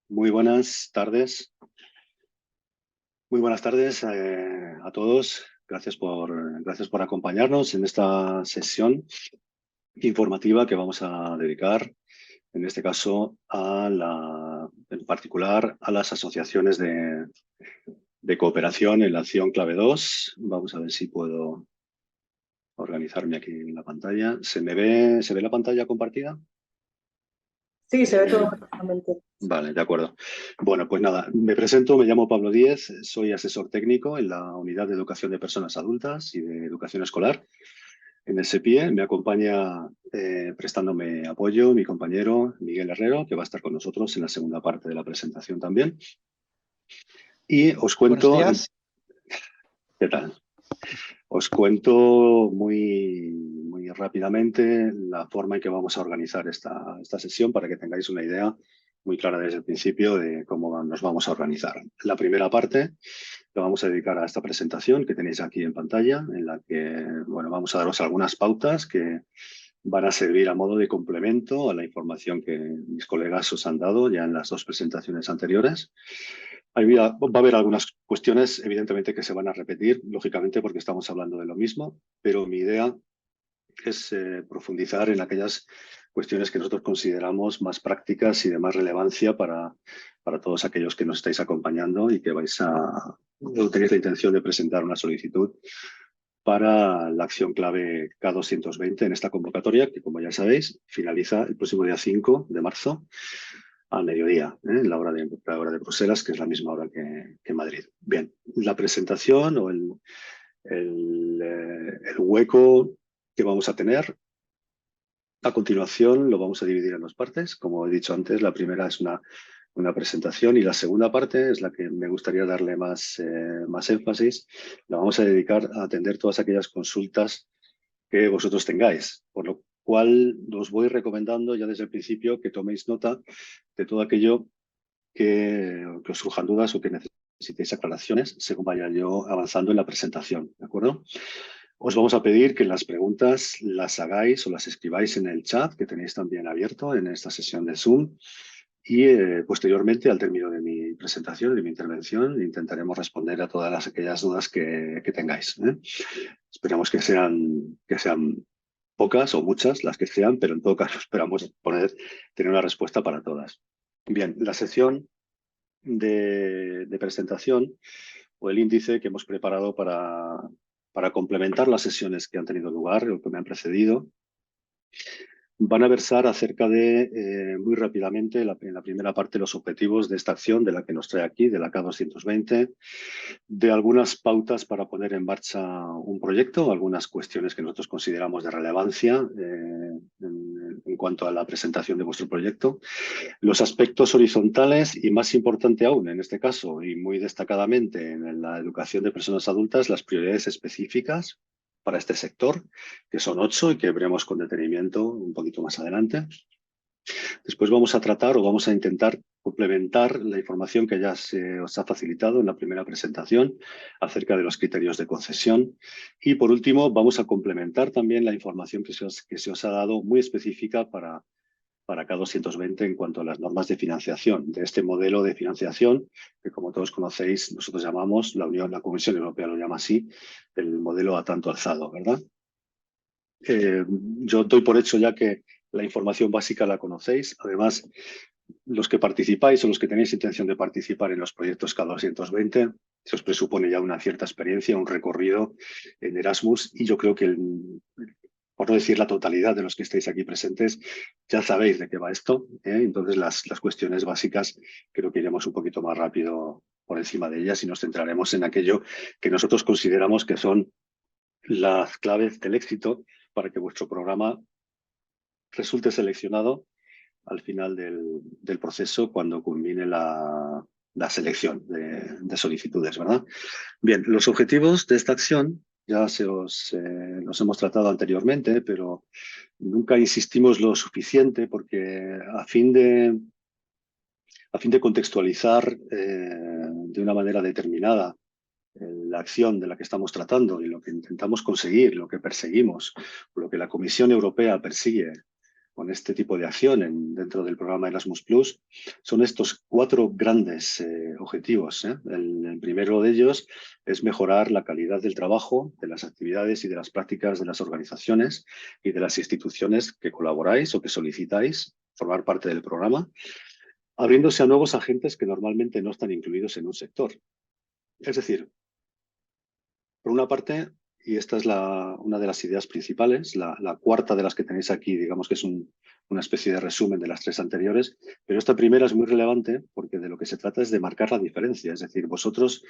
Muy buenas tardes. Muy buenas tardes a todos. Gracias por acompañarnos en esta sesión informativa que vamos a dedicar, en este caso, en particular a las asociaciones de cooperación en la acción clave 2. Vamos a ver si puedo organizarme aquí en la pantalla. ¿Se ve la pantalla compartida? Sí, se ve todo perfectamente. Vale, de acuerdo. Bueno, pues nada, me presento, me llamo Pablo Díez, soy asesor técnico en la Unidad de Educación de Personas Adultas y de Educación Escolar en el SEPIE. Me acompaña prestándome apoyo mi compañero Miguel Herrero, que va a estar con nosotros en la segunda parte de la presentación también. Y os Buenos cuento, días. ¿qué tal? Os cuento muy rápidamente la forma en que vamos a organizar esta sesión para que tengáis una idea muy clara desde el principio de cómo nos vamos a organizar. La primera parte la vamos a dedicar a esta presentación que tenéis aquí en pantalla, en la que vamos a daros algunas pautas que van a servir a modo de complemento a la información que mis colegas os han dado ya en las dos presentaciones anteriores. Va a haber algunas cuestiones, evidentemente, que se van a repetir, lógicamente, porque estamos hablando de lo mismo, pero mi idea es profundizar en aquellas cuestiones que nosotros consideramos más prácticas y de más relevancia para todos aquellos que nos estáis acompañando y que tenéis la intención de presentar una solicitud para la acción clave K220 en esta convocatoria, que como ya sabéis, finaliza el próximo día 5 de marzo al mediodía, en la hora de Bruselas, que es la misma hora que Madrid. Bien, la presentación o el hueco que vamos a tener a continuación lo vamos a dividir en dos partes. Como he dicho antes, la primera es una presentación y la segunda parte es la que me gustaría darle más énfasis. La vamos a dedicar a atender todas aquellas consultas que vosotros tengáis, por lo cual os voy recomendando ya desde el principio que toméis nota de todo aquello que os surjan dudas o que necesitéis aclaraciones según vaya yo avanzando en la presentación, ¿de acuerdo? Os vamos a pedir que las preguntas las hagáis o las escribáis en el chat que tenéis también abierto en esta sesión de Zoom y posteriormente, al término de mi presentación, de mi intervención, intentaremos responder a todas aquellas dudas que tengáis. Esperamos que sean pocas o muchas las que sean, pero en todo caso esperamos tener una respuesta para todas. Bien, la sección de presentación o el índice que hemos preparado para complementar las sesiones que han tenido lugar o que me han precedido, van a versar acerca de, muy rápidamente, en la primera parte, los objetivos de esta acción de la que nos trae aquí, de la K220, de algunas pautas para poner en marcha un proyecto, algunas cuestiones que nosotros consideramos de relevancia en cuanto a la presentación de vuestro proyecto, los aspectos horizontales y, más importante aún en este caso, y muy destacadamente en la educación de personas adultas, las prioridades específicas para este sector, que son 8 y que veremos con detenimiento un poquito más adelante. Después vamos a tratar o vamos a intentar complementar la información que ya se os ha facilitado en la primera presentación acerca de los criterios de concesión. Y por último, vamos a complementar también la información que se os ha dado muy específica para K220 en cuanto a las normas de financiación, de este modelo de financiación que, como todos conocéis, nosotros llamamos, la Comisión Europea lo llama así, el modelo a tanto alzado, ¿verdad? Yo doy por hecho ya que la información básica la conocéis. Además, los que participáis o los que tenéis intención de participar en los proyectos K220, se os presupone ya una cierta experiencia, un recorrido en Erasmus y yo creo que, por no decir la totalidad de los que estáis aquí presentes, ya sabéis de qué va esto. Entonces, las cuestiones básicas creo que iremos un poquito más rápido por encima de ellas y nos centraremos en aquello que nosotros consideramos que son las claves del éxito para que vuestro programa resulte seleccionado al final del proceso cuando culmine la selección de solicitudes, ¿verdad? Bien, los objetivos de esta acción ya los hemos tratado anteriormente, pero nunca insistimos lo suficiente porque a fin de contextualizar de una manera determinada la acción de la que estamos tratando y lo que intentamos conseguir, lo que perseguimos, lo que la Comisión Europea persigue con este tipo de acción dentro del programa Erasmus+, son estos 4 grandes objetivos. El primero de ellos es mejorar la calidad del trabajo, de las actividades y de las prácticas de las organizaciones y de las instituciones que colaboráis o que solicitáis formar parte del programa, abriéndose a nuevos agentes que normalmente no están incluidos en un sector. Es decir, por una parte, y esta es una de las ideas principales, la cuarta de las que tenéis aquí, digamos que es una especie de resumen de las 3 anteriores, pero esta primera es muy relevante porque de lo que se trata es de marcar la diferencia. Es decir, vosotros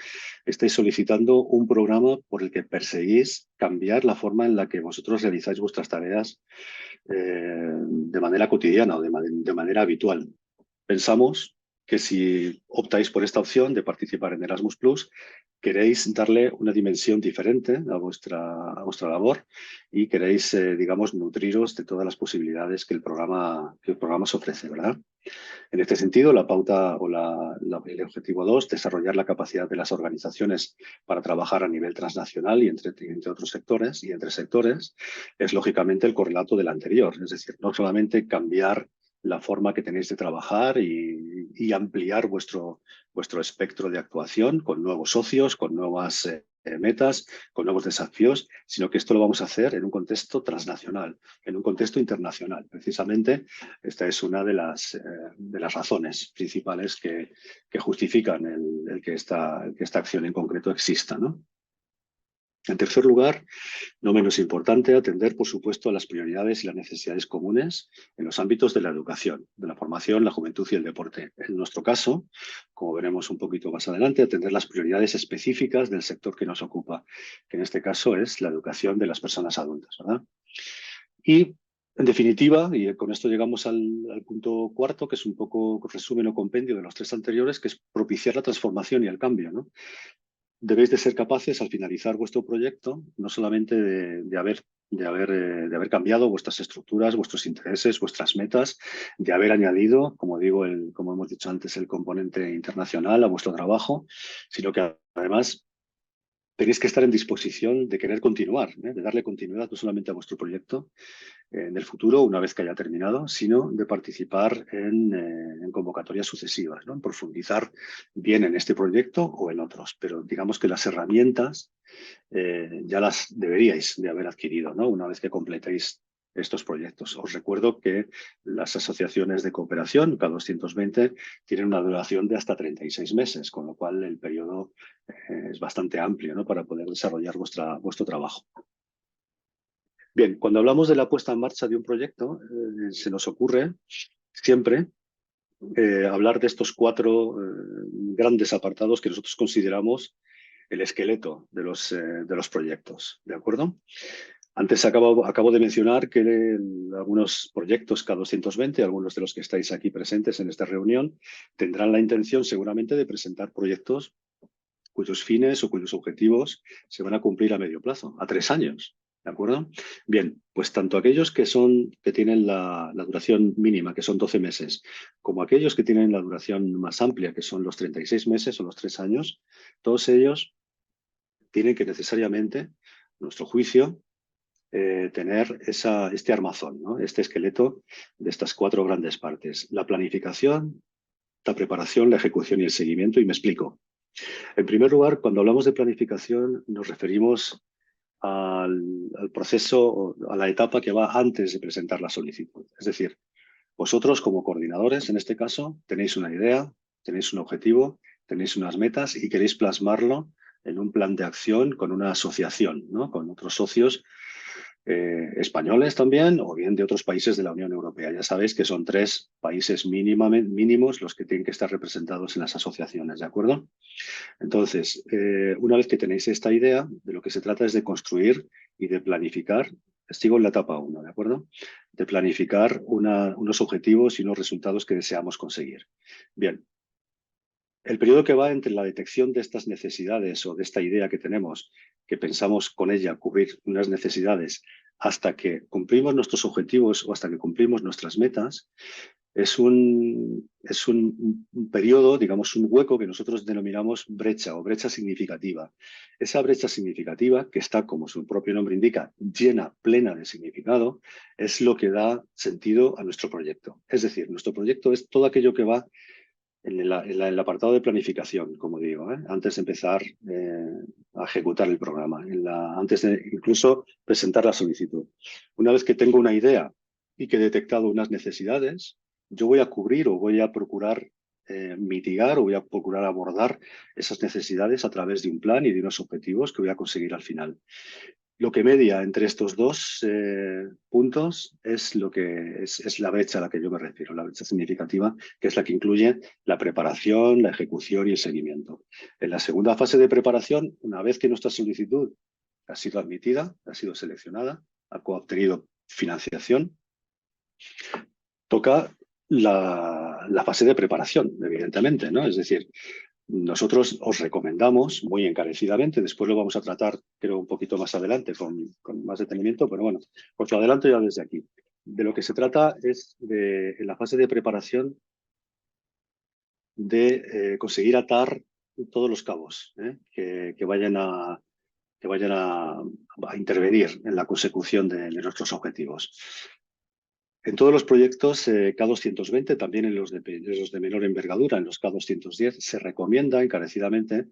estáis solicitando un programa por el que perseguís cambiar la forma en la que vosotros realizáis vuestras tareas de manera cotidiana o de manera habitual. Pensamos que si optáis por esta opción de participar en Erasmus+, queréis darle una dimensión diferente a vuestra labor y queréis, digamos, nutriros de todas las posibilidades que el programa os ofrece, ¿verdad? En este sentido, la pauta o el objetivo 2, desarrollar la capacidad de las organizaciones para trabajar a nivel transnacional y entre otros sectores y entre sectores, es lógicamente el correlato del anterior. Es decir, no solamente cambiar la forma que tenéis de trabajar y ampliar vuestro espectro de actuación con nuevos socios, con nuevas metas, con nuevos desafíos, sino que esto lo vamos a hacer en un contexto transnacional, en un contexto internacional. Precisamente esta es una de las razones principales que justifican el que esta acción en concreto exista, ¿no? En tercer lugar, no menos importante, atender, por supuesto, a las prioridades y las necesidades comunes en los ámbitos de la educación, de la formación, la juventud y el deporte. En nuestro caso, como veremos un poquito más adelante, atender las prioridades específicas del sector que nos ocupa, que en este caso es la educación de las personas adultas, ¿verdad? Y, en definitiva, y con esto llegamos al punto cuarto, que es un poco resumen o compendio de los 3 anteriores, que es propiciar la transformación y el cambio, ¿no? Debéis de ser capaces, al finalizar vuestro proyecto, no solamente de haber cambiado vuestras estructuras, vuestros intereses, vuestras metas, de haber añadido, como digo, como hemos dicho antes, el componente internacional a vuestro trabajo, sino que además tenéis que estar en disposición de querer continuar, de darle continuidad no solamente a vuestro proyecto en el futuro, una vez que haya terminado, sino de participar en convocatorias sucesivas, ¿no? En profundizar bien en este proyecto o en otros. Pero digamos que las herramientas ya las deberíais de haber adquirido, ¿no? Una vez que completéis estos proyectos. Os recuerdo que las asociaciones de cooperación, K220, tienen una duración de hasta 36 meses, con lo cual el periodo es bastante amplio, ¿no? Para poder desarrollar vuestro trabajo. Bien, cuando hablamos de la puesta en marcha de un proyecto, se nos ocurre siempre hablar de estos 4 grandes apartados que nosotros consideramos el esqueleto de los proyectos, ¿de acuerdo? Antes acabo de mencionar que algunos proyectos K220, algunos de los que estáis aquí presentes en esta reunión, tendrán la intención seguramente de presentar proyectos cuyos fines o cuyos objetivos se van a cumplir a medio plazo, a 3 años. ¿De acuerdo? Bien, pues tanto aquellos que tienen la duración mínima, que son 12 meses, como aquellos que tienen la duración más amplia, que son los 36 meses o los 3 años, todos ellos tienen que necesariamente, a nuestro juicio, tener este armazón, ¿no? Este esqueleto de estas 4 grandes partes. La planificación, la preparación, la ejecución y el seguimiento. Y me explico. En primer lugar, cuando hablamos de planificación, nos referimos al proceso, a la etapa que va antes de presentar la solicitud. Es decir, vosotros como coordinadores, en este caso, tenéis una idea, tenéis un objetivo, tenéis unas metas y queréis plasmarlo en un plan de acción con una asociación, ¿no? Con otros socios españoles también o bien de otros países de la Unión Europea. Ya sabéis que son 3 países mínimos los que tienen que estar representados en las asociaciones, ¿de acuerdo? Entonces, una vez que tenéis esta idea, de lo que se trata es de construir y de planificar, sigo en la etapa 1, ¿de acuerdo? De planificar unos objetivos y unos resultados que deseamos conseguir. Bien, el periodo que va entre la detección de estas necesidades o de esta idea que tenemos, que pensamos con ella cubrir unas necesidades, hasta que cumplimos nuestros objetivos o hasta que cumplimos nuestras metas, es un periodo, digamos, un hueco que nosotros denominamos brecha o brecha significativa. Esa brecha significativa, que está, como su propio nombre indica, llena, plena de significado, es lo que da sentido a nuestro proyecto. Es decir, nuestro proyecto es todo aquello que va en el apartado de planificación, como digo, antes de empezar a ejecutar el programa, antes de incluso presentar la solicitud. Una vez que tengo una idea y que he detectado unas necesidades, yo voy a cubrir o voy a procurar mitigar o voy a procurar abordar esas necesidades a través de un plan y de unos objetivos que voy a conseguir al final. Lo que media entre estos dos puntos es lo que es la brecha a la que yo me refiero, la brecha significativa, que es la que incluye la preparación, la ejecución y el seguimiento. En la segunda fase de preparación, una vez que nuestra solicitud ha sido admitida, ha sido seleccionada, ha obtenido financiación, toca la fase de preparación, evidentemente, ¿no? Es decir, nosotros os recomendamos muy encarecidamente, después lo vamos a tratar, creo, un poquito más adelante con más detenimiento, pero bueno, os lo adelanto ya desde aquí. De lo que se trata es, en la fase de preparación, de conseguir atar todos los cabos que vayan a intervenir en la consecución de nuestros objetivos. En todos los proyectos K220, también en los de menor envergadura, en los K210, se recomienda encarecidamente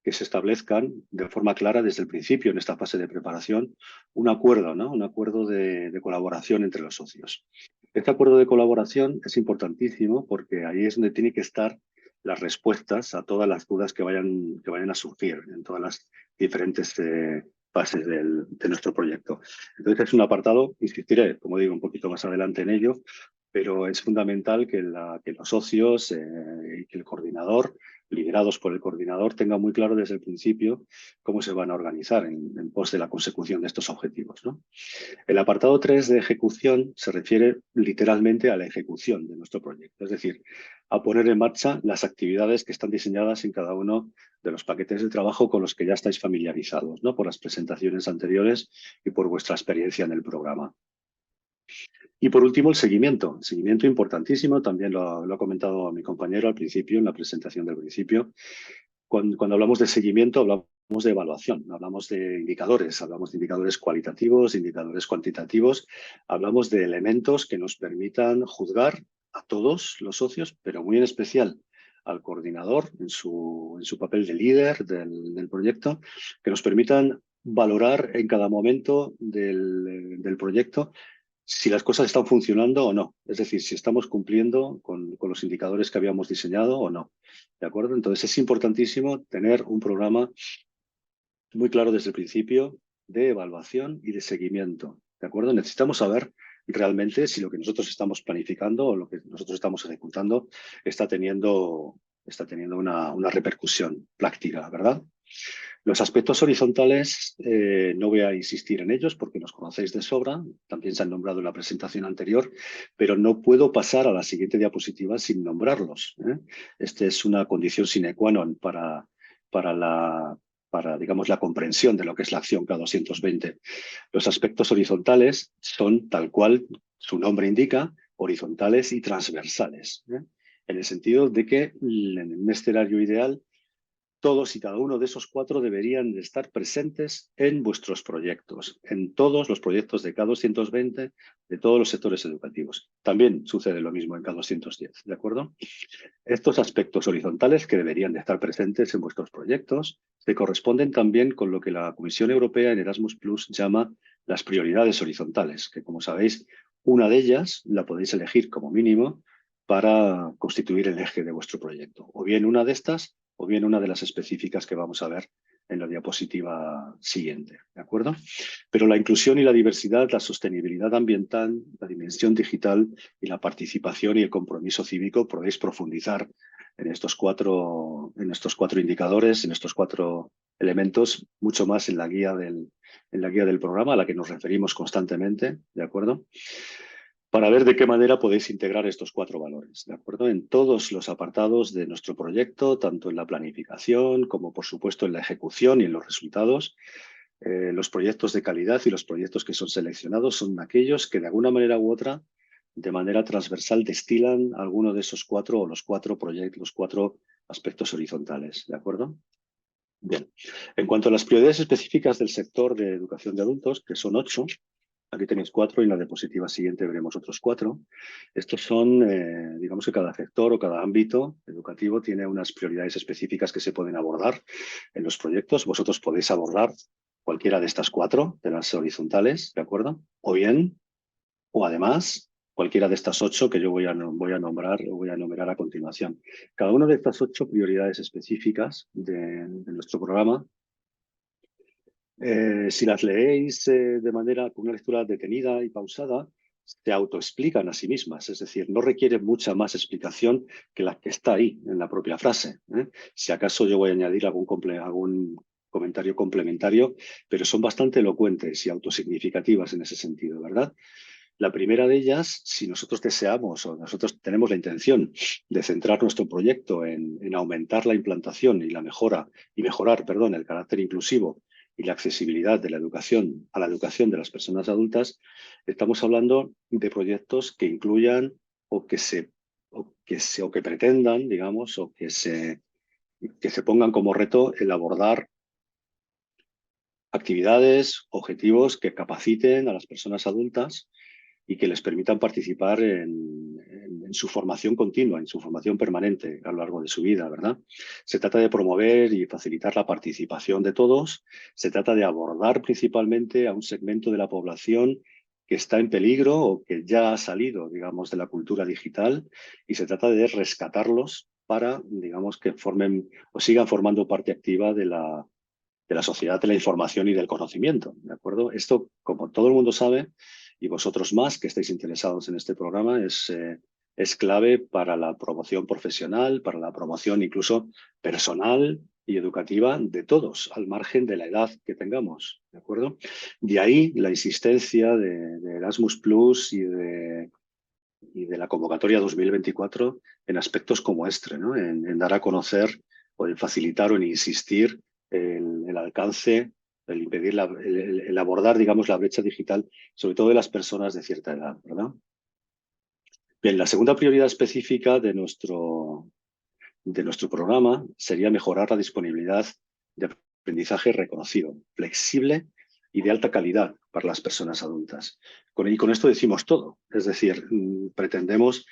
que se establezcan de forma clara desde el principio, en esta fase de preparación, un acuerdo, ¿no? Un acuerdo de colaboración entre los socios. Este acuerdo de colaboración es importantísimo porque ahí es donde tienen que estar las respuestas a todas las dudas que vayan a surgir en todas las diferentes fases de nuestro proyecto. Entonces es un apartado, insistiré, como digo, un poquito más adelante en ello, pero es fundamental que los socios y que el coordinador, liderados por el coordinador, tengan muy claro desde el principio cómo se van a organizar en pos de la consecución de estos objetivos, ¿no? El apartado 3 de ejecución se refiere literalmente a la ejecución de nuestro proyecto, es decir, a poner en marcha las actividades que están diseñadas en cada uno de los paquetes de trabajo con los que ya estáis familiarizados, ¿no? Por las presentaciones anteriores y por vuestra experiencia en el programa. Y por último, el seguimiento. El seguimiento importantísimo, también lo ha comentado mi compañero al principio, en la presentación del principio. Cuando hablamos de seguimiento, hablamos de evaluación, hablamos de indicadores cualitativos, indicadores cuantitativos, hablamos de elementos que nos permitan juzgar a todos los socios, pero muy en especial al coordinador en su papel de líder del proyecto, que nos permitan valorar en cada momento del proyecto si las cosas están funcionando o no. Es decir, si estamos cumpliendo con los indicadores que habíamos diseñado o no. ¿De acuerdo? Entonces es importantísimo tener un programa muy claro desde el principio de evaluación y de seguimiento. ¿De acuerdo? Necesitamos saber realmente si lo que nosotros estamos planificando o lo que nosotros estamos ejecutando está teniendo una repercusión práctica, ¿verdad? Los aspectos horizontales, no voy a insistir en ellos porque los conocéis de sobra, también se han nombrado en la presentación anterior, pero no puedo pasar a la siguiente diapositiva sin nombrarlos. Esta es una condición sine qua non para, digamos, la comprensión de lo que es la acción K220. Los aspectos horizontales son, tal cual su nombre indica, horizontales y transversales, en el sentido de que en un escenario ideal todos y cada uno de esos 4 deberían de estar presentes en vuestros proyectos, en todos los proyectos de K220, de todos los sectores educativos. También sucede lo mismo en K210, ¿de acuerdo? Estos aspectos horizontales que deberían de estar presentes en vuestros proyectos se corresponden también con lo que la Comisión Europea en Erasmus Plus llama las prioridades horizontales, que, como sabéis, una de ellas la podéis elegir como mínimo para constituir el eje de vuestro proyecto. O bien una de estas, o bien una de las específicas que vamos a ver en la diapositiva siguiente, ¿de acuerdo? Pero la inclusión y la diversidad, la sostenibilidad ambiental, la dimensión digital y la participación y el compromiso cívico podéis profundizar en estos 4 indicadores, en estos 4 elementos, mucho más en la guía del programa a la que nos referimos constantemente, ¿de acuerdo? Para ver de qué manera podéis integrar estos 4 valores, ¿de acuerdo? En todos los apartados de nuestro proyecto, tanto en la planificación como, por supuesto, en la ejecución y en los resultados. Los proyectos de calidad y los proyectos que son seleccionados son aquellos que, de alguna manera u otra, de manera transversal destilan alguno de esos cuatro o los cuatro aspectos horizontales, ¿de acuerdo? Bien, en cuanto a las prioridades específicas del sector de educación de adultos, que son 8, aquí tenéis 4 y en la diapositiva siguiente veremos otros 4. Estos son, digamos que cada sector o cada ámbito educativo tiene unas prioridades específicas que se pueden abordar en los proyectos. Vosotros podéis abordar cualquiera de estas 4, de las horizontales, ¿de acuerdo? O bien, o además, cualquiera de estas 8 que yo voy a nombrar o voy a enumerar a continuación. Cada una de estas 8 prioridades específicas de nuestro programa, si las leéis con una lectura detenida y pausada, se autoexplican a sí mismas, es decir, no requieren mucha más explicación que la que está ahí en la propia frase. Si acaso yo voy a añadir algún comentario complementario, pero son bastante elocuentes y autosignificativas en ese sentido, ¿verdad? La primera de ellas, si nosotros deseamos o nosotros tenemos la intención de centrar nuestro proyecto en aumentar la implantación y mejorar, el carácter inclusivo y la accesibilidad de la educación a la educación de las personas adultas, estamos hablando de proyectos que incluyan o que pretendan, digamos, o que se pongan como reto el abordar actividades, objetivos que capaciten a las personas adultas y que les permitan participar en su formación continua, en su formación permanente a lo largo de su vida, ¿verdad? Se trata de promover y facilitar la participación de todos, se trata de abordar principalmente a un segmento de la población que está en peligro o que ya ha salido, digamos, de la cultura digital, y se trata de rescatarlos para, digamos, que formen o sigan formando parte activa de la sociedad de la información y del conocimiento, ¿de acuerdo? Esto, como todo el mundo sabe, y vosotros más que estáis interesados en este programa, es clave para la promoción profesional, para la promoción incluso personal y educativa de todos, al margen de la edad que tengamos, ¿de acuerdo? De ahí la insistencia de Erasmus Plus y de la convocatoria 2024 en aspectos como este, ¿no? En dar a conocer o en facilitar o en insistir el alcance, el impedir, el abordar, digamos, la brecha digital, sobre todo de las personas de cierta edad, ¿verdad? Bien, la segunda prioridad específica de nuestro programa sería mejorar la disponibilidad de aprendizaje reconocido, flexible y de alta calidad para las personas adultas. Y con esto decimos todo, es decir, pretendemos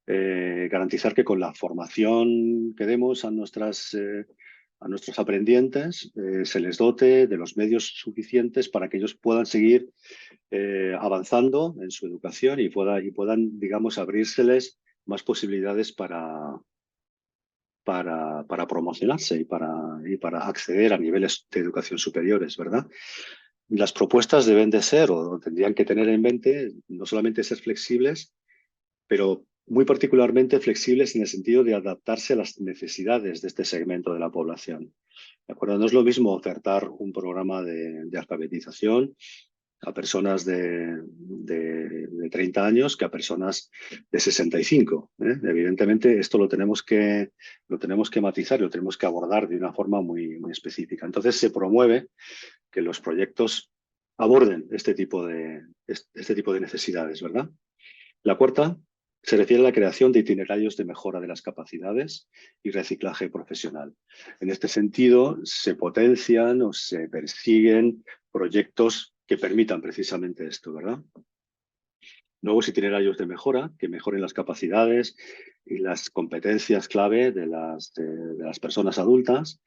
garantizar que con la formación que demos a nuestros aprendientes se les dote de los medios suficientes para que ellos puedan seguir avanzando en su educación y puedan, digamos, abrírseles más posibilidades para promocionarse y para acceder a niveles de educación superiores, ¿verdad? Las propuestas deben de ser o tendrían que tener en mente no solamente ser flexibles, pero muy particularmente flexibles en el sentido de adaptarse a las necesidades de este segmento de la población. ¿De acuerdo? No es lo mismo ofertar un programa de alfabetización a personas de 30 años que a personas de 65. Evidentemente, esto lo tenemos que matizar y lo tenemos que abordar de una forma muy, muy específica. Entonces, se promueve que los proyectos aborden este tipo de necesidades, ¿verdad? La cuarta se refiere a la creación de itinerarios de mejora de las capacidades y reciclaje profesional. En este sentido, se potencian o se persiguen proyectos que permitan precisamente esto, ¿verdad? Nuevos itinerarios de mejora que mejoren las capacidades y las competencias clave de las personas adultas.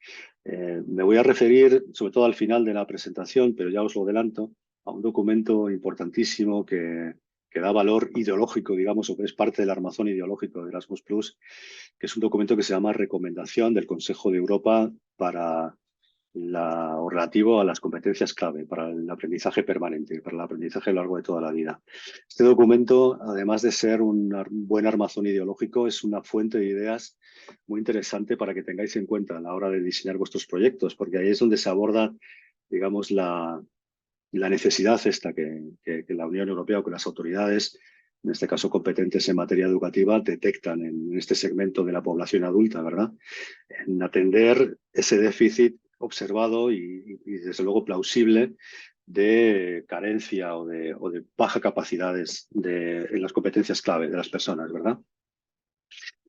Me voy a referir, sobre todo al final de la presentación, pero ya os lo adelanto, a un documento importantísimo que da valor ideológico, digamos, o que es parte del armazón ideológico de Erasmus+, que es un documento que se llama Recomendación del Consejo de Europa para o relativo a las competencias clave para el aprendizaje permanente, para el aprendizaje a lo largo de toda la vida. Este documento, además de ser un buen armazón ideológico, es una fuente de ideas muy interesante para que tengáis en cuenta a la hora de diseñar vuestros proyectos, porque ahí es donde se aborda, digamos, la necesidad esta que la Unión Europea o que las autoridades, en este caso competentes en materia educativa, detectan en este segmento de la población adulta, ¿verdad? En atender ese déficit observado y desde luego plausible de carencia o de baja capacidades en las competencias clave de las personas, ¿verdad?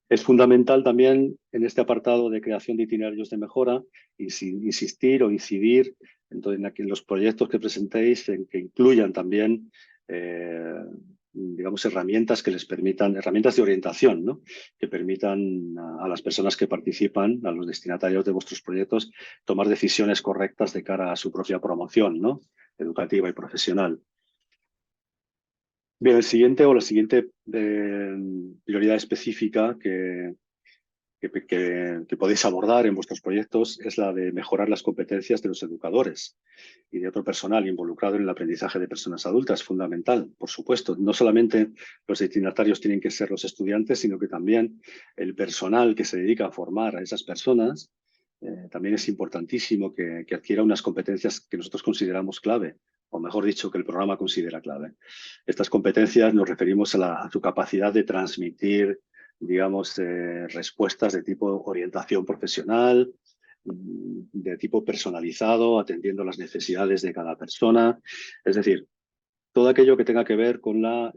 Es fundamental también en este apartado de creación de itinerarios de mejora insistir o incidir en los proyectos que presentéis en que incluyan también digamos, herramientas que les permitan, herramientas de orientación, ¿no? Que permitan a las personas que participan, a los destinatarios de vuestros proyectos, tomar decisiones correctas de cara a su propia promoción, ¿no? Educativa y profesional. Bien, el siguiente o la siguiente prioridad específica que podéis abordar en vuestros proyectos es la de mejorar las competencias de los educadores y de otro personal involucrado en el aprendizaje de personas adultas. Fundamental, por supuesto. No solamente los destinatarios tienen que ser los estudiantes, sino que también el personal que se dedica a formar a esas personas también es importantísimo que adquiera unas competencias que nosotros consideramos clave, o mejor dicho, que el programa considera clave. Estas competencias nos referimos a su capacidad de transmitir, digamos, respuestas de tipo orientación profesional, de tipo personalizado, atendiendo las necesidades de cada persona. Es decir, todo aquello que tenga que ver con la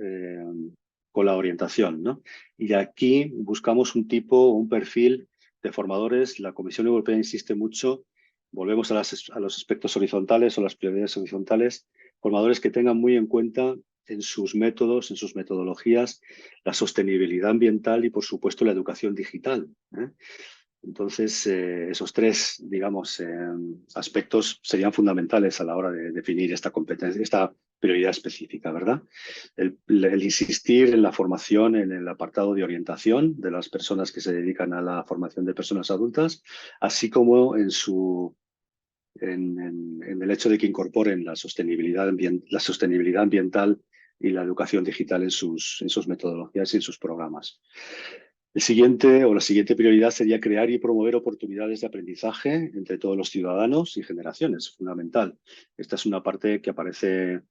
orientación, ¿no? Y aquí buscamos un perfil de formadores. La Comisión Europea insiste mucho, volvemos a los aspectos horizontales o las prioridades horizontales, formadores que tengan muy en cuenta en sus métodos, en sus metodologías, la sostenibilidad ambiental y, por supuesto, la educación digital, ¿eh? Entonces, esos tres, digamos, aspectos serían fundamentales a la hora de definir esta competencia, esta prioridad específica, ¿verdad? El insistir en la formación, en el apartado de orientación de las personas que se dedican a la formación de personas adultas, así como en el hecho de que incorporen la sostenibilidad ambiental y la educación digital en sus metodologías y en sus programas. La siguiente prioridad sería crear y promover oportunidades de aprendizaje entre todos los ciudadanos y generaciones, fundamental. Esta es una parte que aparece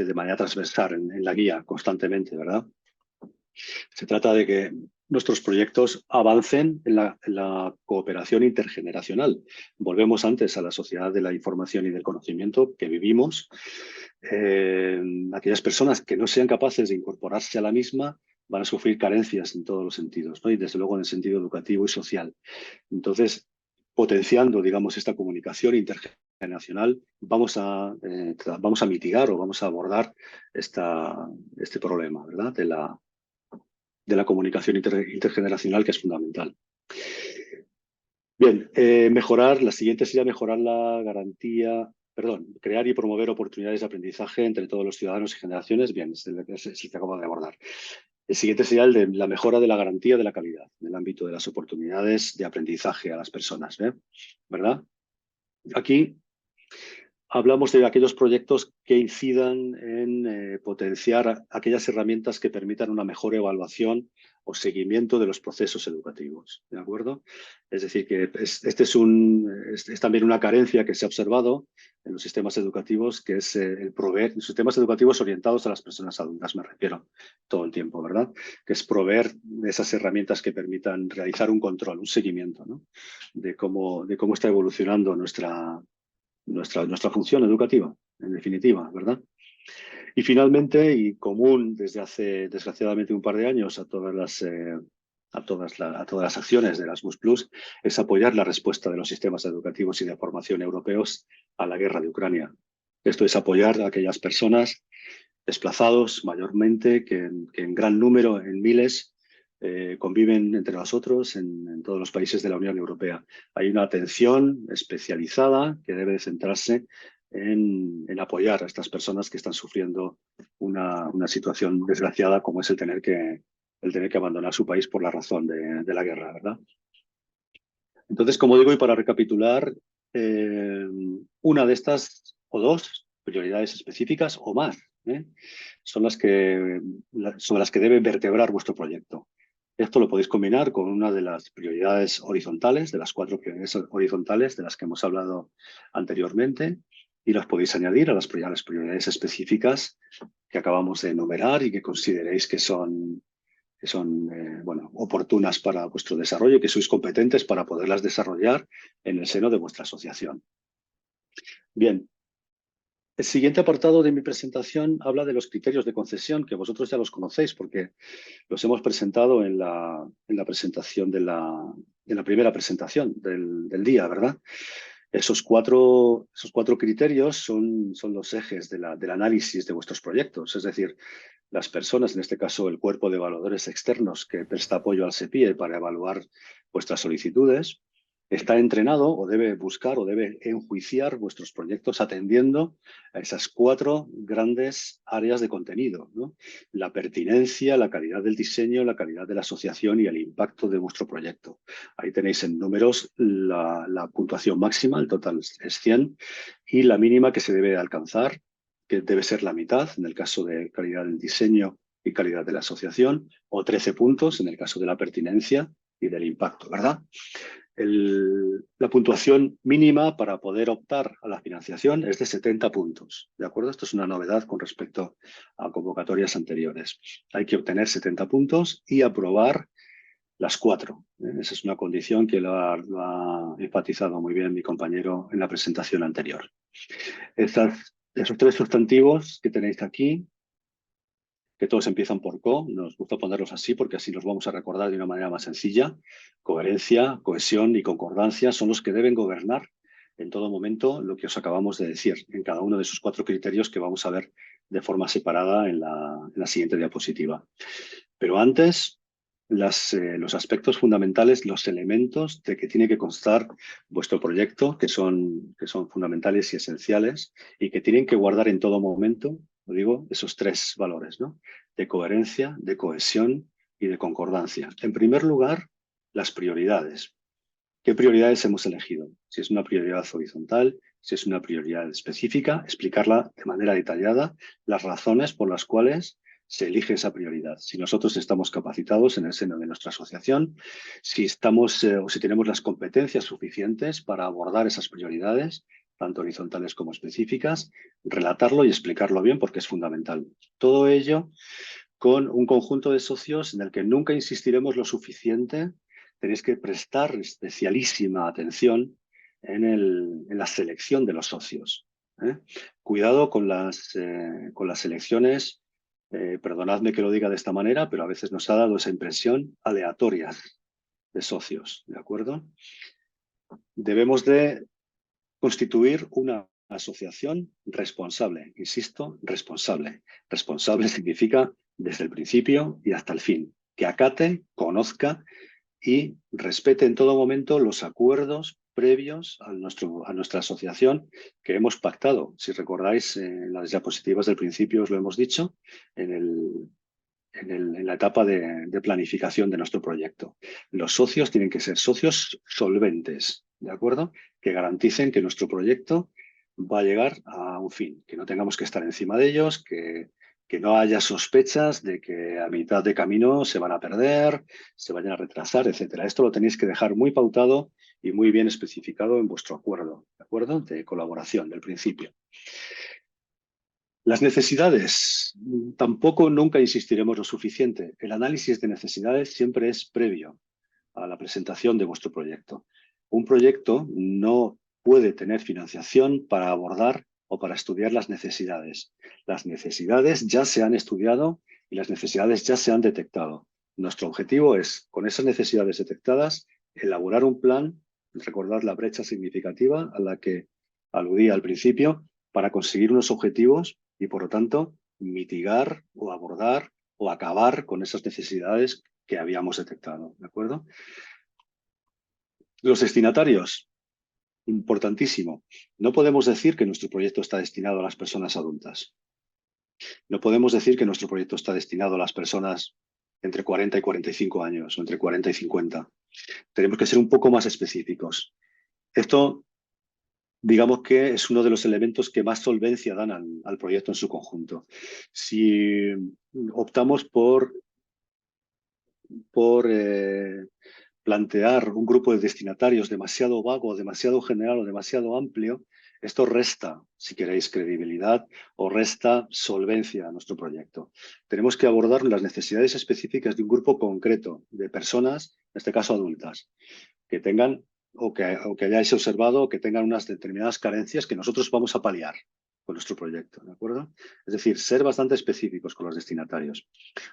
de manera transversal en la guía constantemente, ¿verdad? Se trata de que nuestros proyectos avancen en la cooperación intergeneracional. Volvemos antes a la sociedad de la información y del conocimiento que vivimos. Aquellas personas que no sean capaces de incorporarse a la misma van a sufrir carencias en todos los sentidos, ¿no? Y desde luego en el sentido educativo y social. Entonces, potenciando, digamos, esta comunicación intergeneracional, vamos a mitigar o vamos a abordar este problema, ¿verdad? De la comunicación intergeneracional, que es fundamental. Bien, la siguiente sería mejorar la garantía, crear y promover oportunidades de aprendizaje entre todos los ciudadanos y generaciones. Bien, es el que acabo de abordar. El siguiente sería el de la mejora de la garantía de la calidad en el ámbito de las oportunidades de aprendizaje a las personas, ¿verdad? Aquí hablamos de aquellos proyectos que incidan en potenciar aquellas herramientas que permitan una mejor evaluación o seguimiento de los procesos educativos, ¿de acuerdo? Es decir, que es también una carencia que se ha observado en los sistemas educativos, que es el proveer, los sistemas educativos orientados a las personas adultas, me refiero todo el tiempo, ¿verdad? Que es proveer de esas herramientas que permitan realizar un control, un seguimiento, ¿no? de cómo está evolucionando nuestra función educativa, en definitiva, ¿verdad? Y finalmente, y común desde hace desgraciadamente un par de años a todas las acciones de Erasmus Plus, es apoyar la respuesta de los sistemas educativos y de formación europeos a la guerra de Ucrania. Esto es apoyar a aquellas personas desplazados mayormente que en gran número, en miles, conviven entre nosotros en todos los países de la Unión Europea. Hay una atención especializada que debe centrarse en apoyar a estas personas que están sufriendo una situación desgraciada como es el tener que abandonar su país por la razón de la guerra, ¿verdad? Entonces, como digo, y para recapitular, una de estas o dos prioridades específicas o más son sobre las que debe vertebrar vuestro proyecto. Esto lo podéis combinar con una de las prioridades horizontales, de las 4 prioridades horizontales de las que hemos hablado anteriormente, y las podéis añadir a las prioridades específicas que acabamos de enumerar y que consideréis que son oportunas para vuestro desarrollo y que sois competentes para poderlas desarrollar en el seno de vuestra asociación. Bien, El siguiente apartado de mi presentación habla de los criterios de concesión, que vosotros ya los conocéis porque los hemos presentado en la presentación en la primera presentación del día, ¿verdad? Esos cuatro criterios son los ejes del análisis de vuestros proyectos, es decir, las personas, en este caso el cuerpo de evaluadores externos que presta apoyo al SEPIE para evaluar vuestras solicitudes, está entrenado o debe buscar o debe enjuiciar vuestros proyectos atendiendo a esas cuatro grandes áreas de contenido, ¿no? La pertinencia, la calidad del diseño, la calidad de la asociación y el impacto de vuestro proyecto. Ahí tenéis en números la puntuación máxima, el total es 100, y la mínima que se debe alcanzar, que debe ser la mitad en el caso de calidad del diseño y calidad de la asociación, o 13 puntos en el caso de la pertinencia y del impacto, ¿verdad? La puntuación mínima para poder optar a la financiación es de 70 puntos, ¿de acuerdo? Esto es una novedad con respecto a convocatorias anteriores. Hay que obtener 70 puntos y aprobar las cuatro. Esa es una condición que lo ha enfatizado muy bien mi compañero en la presentación anterior. Esos tres sustantivos que tenéis aquí, que todos empiezan por co, nos gusta ponerlos así porque así los vamos a recordar de una manera más sencilla. Coherencia, cohesión y concordancia son los que deben gobernar en todo momento lo que os acabamos de decir, en cada uno de esos cuatro criterios que vamos a ver de forma separada en la siguiente diapositiva. Pero antes, los aspectos fundamentales, los elementos de que tiene que constar vuestro proyecto, que son fundamentales y esenciales y que tienen que guardar en todo momento, lo digo, esos tres valores, ¿no? De coherencia, de cohesión y de concordancia. En primer lugar, las prioridades. ¿Qué prioridades hemos elegido? Si es una prioridad horizontal, si es una prioridad específica, explicarla de manera detallada, las razones por las cuales se elige esa prioridad. Si nosotros estamos capacitados en el seno de nuestra asociación, si estamos o si tenemos las competencias suficientes para abordar esas prioridades, tanto horizontales como específicas, relatarlo y explicarlo bien porque es fundamental. Todo ello con un conjunto de socios en el que nunca insistiremos lo suficiente. Tenéis que prestar especialísima atención en la selección de los socios. ¿Eh? Cuidado con las elecciones, perdonadme que lo diga de esta manera, pero a veces nos ha dado esa impresión aleatorias de socios, ¿de acuerdo? Debemos de constituir una asociación responsable, insisto, responsable. Responsable significa desde el principio y hasta el fin, que acate, conozca y respete en todo momento los acuerdos previos a nuestra asociación que hemos pactado. Si recordáis, en las diapositivas del principio os lo hemos dicho, en la etapa de planificación de nuestro proyecto. Los socios tienen que ser socios solventes, ¿de acuerdo? Que garanticen que nuestro proyecto va a llegar a un fin, que no tengamos que estar encima de ellos, que no haya sospechas de que a mitad de camino se van a perder, se vayan a retrasar, etcétera. Esto lo tenéis que dejar muy pautado y muy bien especificado en vuestro acuerdo, ¿de acuerdo? De colaboración del principio. Las necesidades, tampoco nunca insistiremos lo suficiente. El análisis de necesidades siempre es previo a la presentación de vuestro proyecto. Un proyecto no puede tener financiación para abordar o para estudiar las necesidades. Las necesidades ya se han estudiado y las necesidades ya se han detectado. Nuestro objetivo es, con esas necesidades detectadas, elaborar un plan, recordad la brecha significativa a la que aludía al principio, para conseguir unos objetivos y, por lo tanto, mitigar o abordar o acabar con esas necesidades que habíamos detectado, ¿de acuerdo? Los destinatarios, importantísimo. No podemos decir que nuestro proyecto está destinado a las personas adultas. No podemos decir que nuestro proyecto está destinado a las personas entre 40 y 45 años o entre 40 y 50. Tenemos que ser un poco más específicos. Esto, digamos que es uno de los elementos que más solvencia dan al proyecto en su conjunto. Si optamos por plantear un grupo de destinatarios demasiado vago, demasiado general o demasiado amplio, esto resta, si queréis, credibilidad o resta solvencia a nuestro proyecto. Tenemos que abordar las necesidades específicas de un grupo concreto de personas, en este caso adultas, que tengan o que hayáis observado o que tengan unas determinadas carencias que nosotros vamos a paliar. con nuestro proyecto, ¿de acuerdo? Es decir, ser bastante específicos con los destinatarios.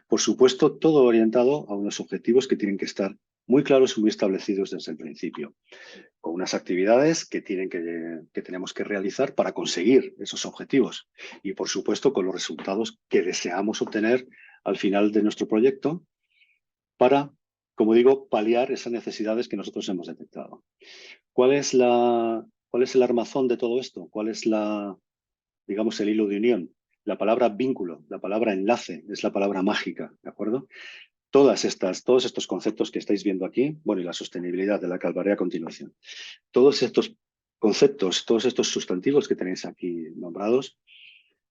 Por supuesto, todo orientado a unos objetivos que tienen que estar muy claros y muy establecidos desde el principio, con unas actividades que tenemos que realizar para conseguir esos objetivos y, por supuesto, con los resultados que deseamos obtener al final de nuestro proyecto para, como digo, paliar esas necesidades que nosotros hemos detectado. ¿Cuál es el armazón de todo esto? ¿Cuál es digamos, el hilo de unión? La palabra vínculo, la palabra enlace, es la palabra mágica, ¿de acuerdo? Todos estos conceptos que estáis viendo aquí, bueno, y la sostenibilidad de la que hablaré a continuación. Todos estos conceptos, todos estos sustantivos que tenéis aquí nombrados,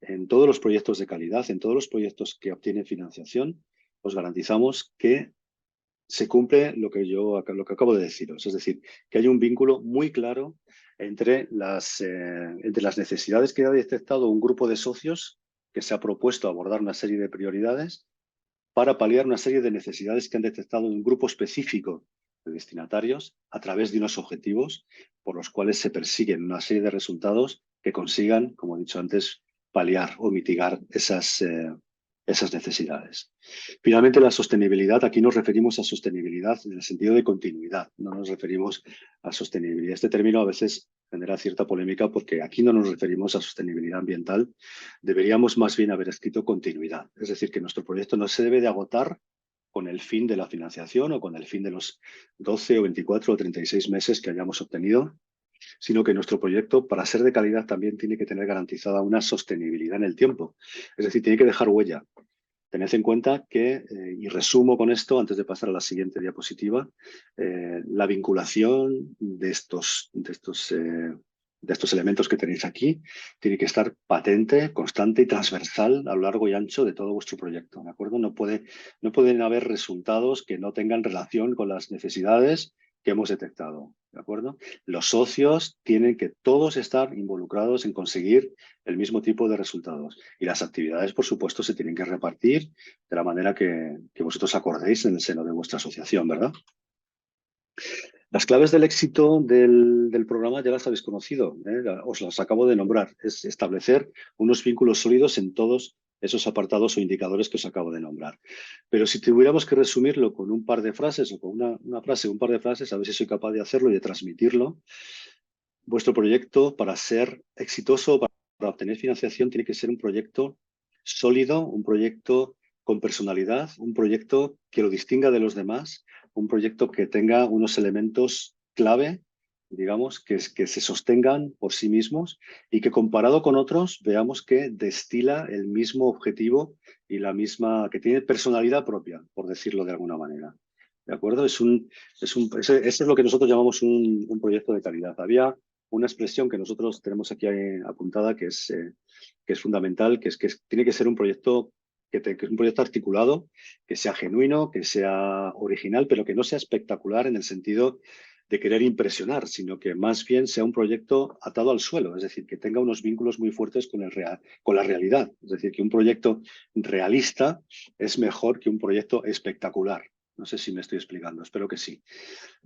en todos los proyectos de calidad, en todos los proyectos que obtienen financiación, os garantizamos que se cumple lo que acabo de deciros. Es decir, que hay un vínculo muy claro entre las necesidades que ha detectado un grupo de socios que se ha propuesto abordar una serie de prioridades para paliar una serie de necesidades que han detectado un grupo específico de destinatarios a través de unos objetivos por los cuales se persiguen una serie de resultados que consigan, como he dicho antes, paliar o mitigar esas necesidades. Finalmente, la sostenibilidad, aquí nos referimos a sostenibilidad en el sentido de continuidad, no nos referimos a sostenibilidad. Este término a veces genera cierta polémica porque aquí no nos referimos a sostenibilidad ambiental, deberíamos más bien haber escrito continuidad. Es decir, que nuestro proyecto no se debe de agotar con el fin de la financiación o con el fin de los 12 o 24 o 36 meses que hayamos obtenido, sino que nuestro proyecto, para ser de calidad, también tiene que tener garantizada una sostenibilidad en el tiempo. Es decir, tiene que dejar huella. Tened en cuenta que, y resumo con esto antes de pasar a la siguiente diapositiva, la vinculación de estos elementos que tenéis aquí tiene que estar patente, constante y transversal a lo largo y ancho de todo vuestro proyecto, ¿de acuerdo? No pueden haber resultados que no tengan relación con las necesidades que hemos detectado, ¿de acuerdo? Los socios tienen que todos estar involucrados en conseguir el mismo tipo de resultados. Y las actividades, por supuesto, se tienen que repartir de la manera que vosotros acordéis en el seno de vuestra asociación, ¿verdad? Las claves del éxito del programa ya las habéis conocido, ¿eh? Os las acabo de nombrar. Es establecer unos vínculos sólidos en todos esos apartados o indicadores que os acabo de nombrar. Pero si tuviéramos que resumirlo con un par de frases o con una frase, un par de frases, a ver si soy capaz de hacerlo y de transmitirlo. Vuestro proyecto, para ser exitoso, para obtener financiación, tiene que ser un proyecto sólido, un proyecto con personalidad, un proyecto que lo distinga de los demás, un proyecto que tenga unos elementos clave, digamos, que se sostengan por sí mismos y que comparado con otros veamos que destila el mismo objetivo y que tiene personalidad propia, por decirlo de alguna manera. ¿De acuerdo? Ese es lo que nosotros llamamos un proyecto de calidad. Había una expresión que nosotros tenemos aquí apuntada que es fundamental, que tiene que ser un proyecto que es un proyecto articulado, que sea genuino, que sea original, pero que no sea espectacular en el sentido de querer impresionar, sino que más bien sea un proyecto atado al suelo, es decir, que tenga unos vínculos muy fuertes con la realidad. Es decir, que un proyecto realista es mejor que un proyecto espectacular. No sé si me estoy explicando, espero que sí.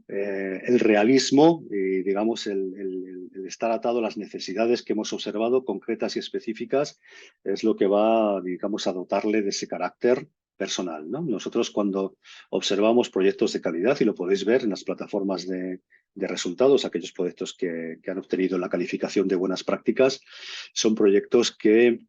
El realismo y, digamos, el estar atado a las necesidades que hemos observado, concretas y específicas, es lo que va, digamos, a dotarle de ese carácter personal, ¿no? Nosotros cuando observamos proyectos de calidad, y lo podéis ver en las plataformas de resultados, aquellos proyectos que han obtenido la calificación de buenas prácticas, son proyectos que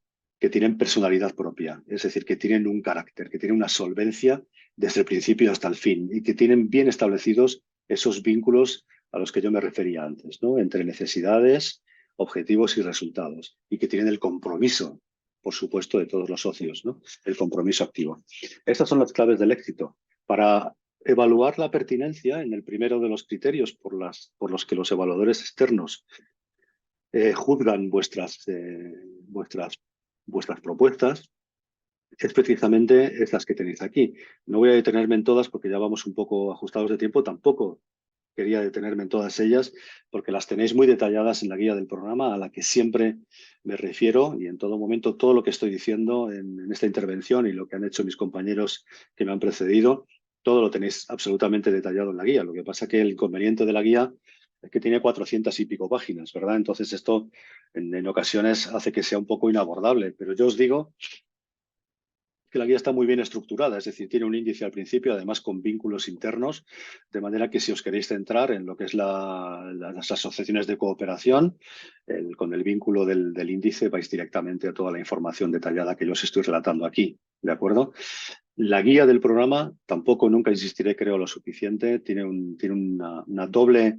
tienen personalidad propia, es decir, que tienen un carácter, que tienen una solvencia desde el principio hasta el fin y que tienen bien establecidos esos vínculos a los que yo me refería antes, ¿no? Entre necesidades, objetivos y resultados, y que tienen el compromiso, por supuesto, de todos los socios, ¿no? El compromiso activo. Estas son las claves del éxito. Para evaluar la pertinencia, en el primero de los criterios por los que los evaluadores externos juzgan vuestras propuestas, es precisamente estas que tenéis aquí. No voy a detenerme en todas porque ya vamos un poco ajustados de tiempo. Tampoco quería detenerme en todas ellas porque las tenéis muy detalladas en la guía del programa a la que siempre me refiero y en todo momento todo lo que estoy diciendo en esta intervención y lo que han hecho mis compañeros que me han precedido, todo lo tenéis absolutamente detallado en la guía. Lo que pasa es que el inconveniente de la guía que tiene 400 y pico páginas, ¿verdad? Entonces esto en ocasiones hace que sea un poco inabordable, pero yo os digo que la guía está muy bien estructurada, es decir, tiene un índice al principio, además con vínculos internos, de manera que si os queréis centrar en lo que es las asociaciones de cooperación, con el vínculo del índice vais directamente a toda la información detallada que yo os estoy relatando aquí, ¿de acuerdo? La guía del programa, tampoco nunca insistiré, creo, lo suficiente, tiene un doble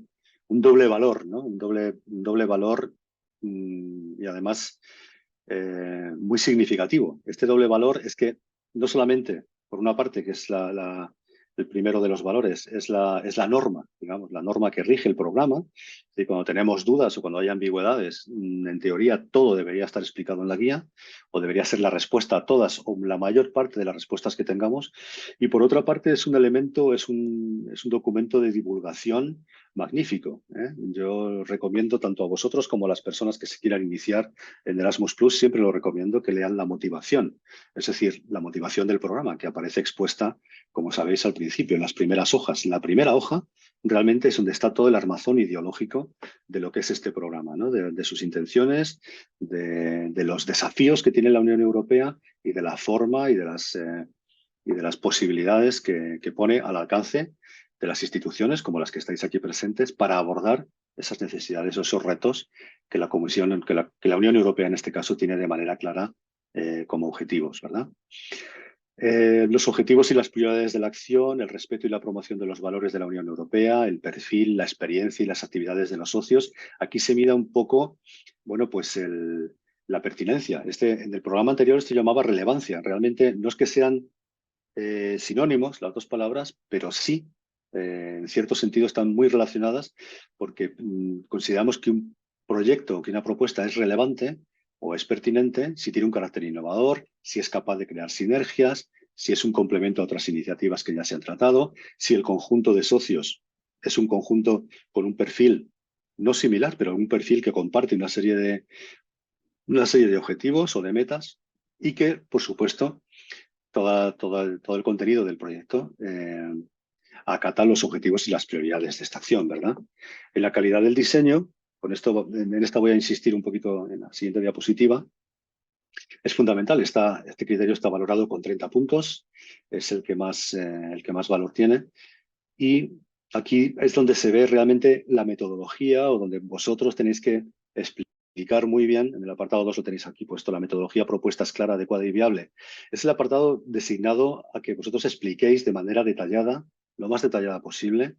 valor, ¿no? Un doble valor y además muy significativo. Este doble valor es que no solamente, por una parte, que es el primero de los valores, es la norma, digamos, la norma que rige el programa. Y cuando tenemos dudas o cuando hay ambigüedades, en teoría todo debería estar explicado en la guía o debería ser la respuesta a todas o la mayor parte de las respuestas que tengamos. Y por otra parte, es un elemento, es un documento de divulgación magnífico, ¿eh? Yo recomiendo tanto a vosotros como a las personas que se quieran iniciar en Erasmus Plus, siempre lo recomiendo que lean la motivación, es decir, la motivación del programa, que aparece expuesta, como sabéis, al principio, en las primeras hojas. En la primera hoja realmente es donde está todo el armazón ideológico de lo que es este programa, ¿no? De sus intenciones, de los desafíos que tiene la Unión Europea y de la forma y de las posibilidades que pone al alcance de las instituciones como las que estáis aquí presentes para abordar esas necesidades o esos retos que la Comisión, que la Unión Europea en este caso tiene de manera clara como objetivos, ¿verdad? Los objetivos y las prioridades de la acción, el respeto y la promoción de los valores de la Unión Europea, el perfil, la experiencia y las actividades de los socios. Aquí se mida un poco, bueno, pues la pertinencia. En el programa anterior esto llamaba relevancia. Realmente no es que sean sinónimos las dos palabras, pero sí, en cierto sentido, están muy relacionadas porque consideramos que un proyecto o que una propuesta es relevante o es pertinente si tiene un carácter innovador, si es capaz de crear sinergias, si es un complemento a otras iniciativas que ya se han tratado, si el conjunto de socios es un conjunto con un perfil no similar, pero un perfil que comparte una serie de objetivos o de metas y que, por supuesto, todo el contenido del proyecto acata los objetivos y las prioridades de esta acción, ¿verdad? En la calidad del diseño, en esta voy a insistir un poquito en la siguiente diapositiva, es fundamental. Este criterio está valorado con 30 puntos, es el que más valor tiene. Y aquí es donde se ve realmente la metodología o donde vosotros tenéis que explicar muy bien. En el apartado 2 lo tenéis aquí puesto, la metodología propuesta es clara, adecuada y viable. Es el apartado designado a que vosotros expliquéis de manera detallada, lo más detallada posible,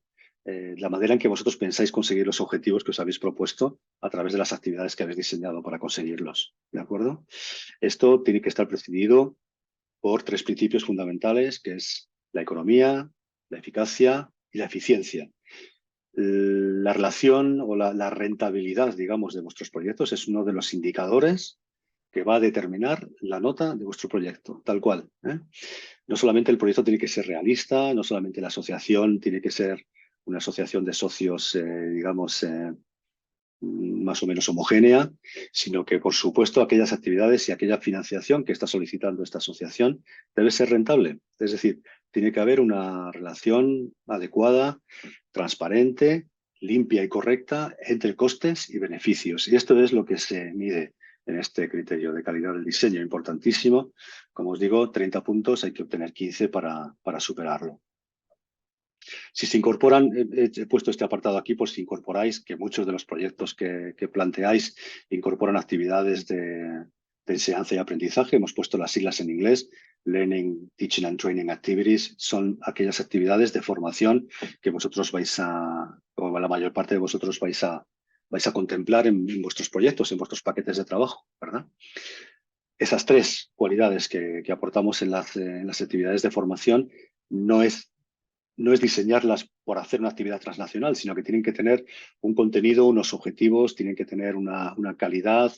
la manera en que vosotros pensáis conseguir los objetivos que os habéis propuesto a través de las actividades que habéis diseñado para conseguirlos. ¿De acuerdo? Esto tiene que estar presidido por 3 principios fundamentales, que es la economía, la eficacia y la eficiencia. La relación o la rentabilidad, digamos, de vuestros proyectos es uno de los indicadores que va a determinar la nota de vuestro proyecto, tal cual, ¿eh? No solamente el proyecto tiene que ser realista, no solamente la asociación tiene que ser una asociación de socios, digamos, más o menos homogénea, sino que, por supuesto, aquellas actividades y aquella financiación que está solicitando esta asociación debe ser rentable. Es decir, tiene que haber una relación adecuada, transparente, limpia y correcta entre costes y beneficios. Y esto es lo que se mide en este criterio de calidad del diseño, importantísimo. Como os digo, 30 puntos, hay que obtener 15 para superarlo. Si se incorporan, he puesto este apartado aquí por si incorporáis, que muchos de los proyectos que planteáis incorporan actividades de enseñanza y aprendizaje. Hemos puesto las siglas en inglés, Learning, Teaching and Training Activities. Son aquellas actividades de formación que vosotros o la mayor parte de vosotros vais a contemplar en vuestros proyectos, en vuestros paquetes de trabajo, ¿verdad? Esas 3 cualidades que aportamos en las actividades de formación no es diseñarlas por hacer una actividad transnacional, sino que tienen que tener un contenido, unos objetivos, tienen que tener una calidad,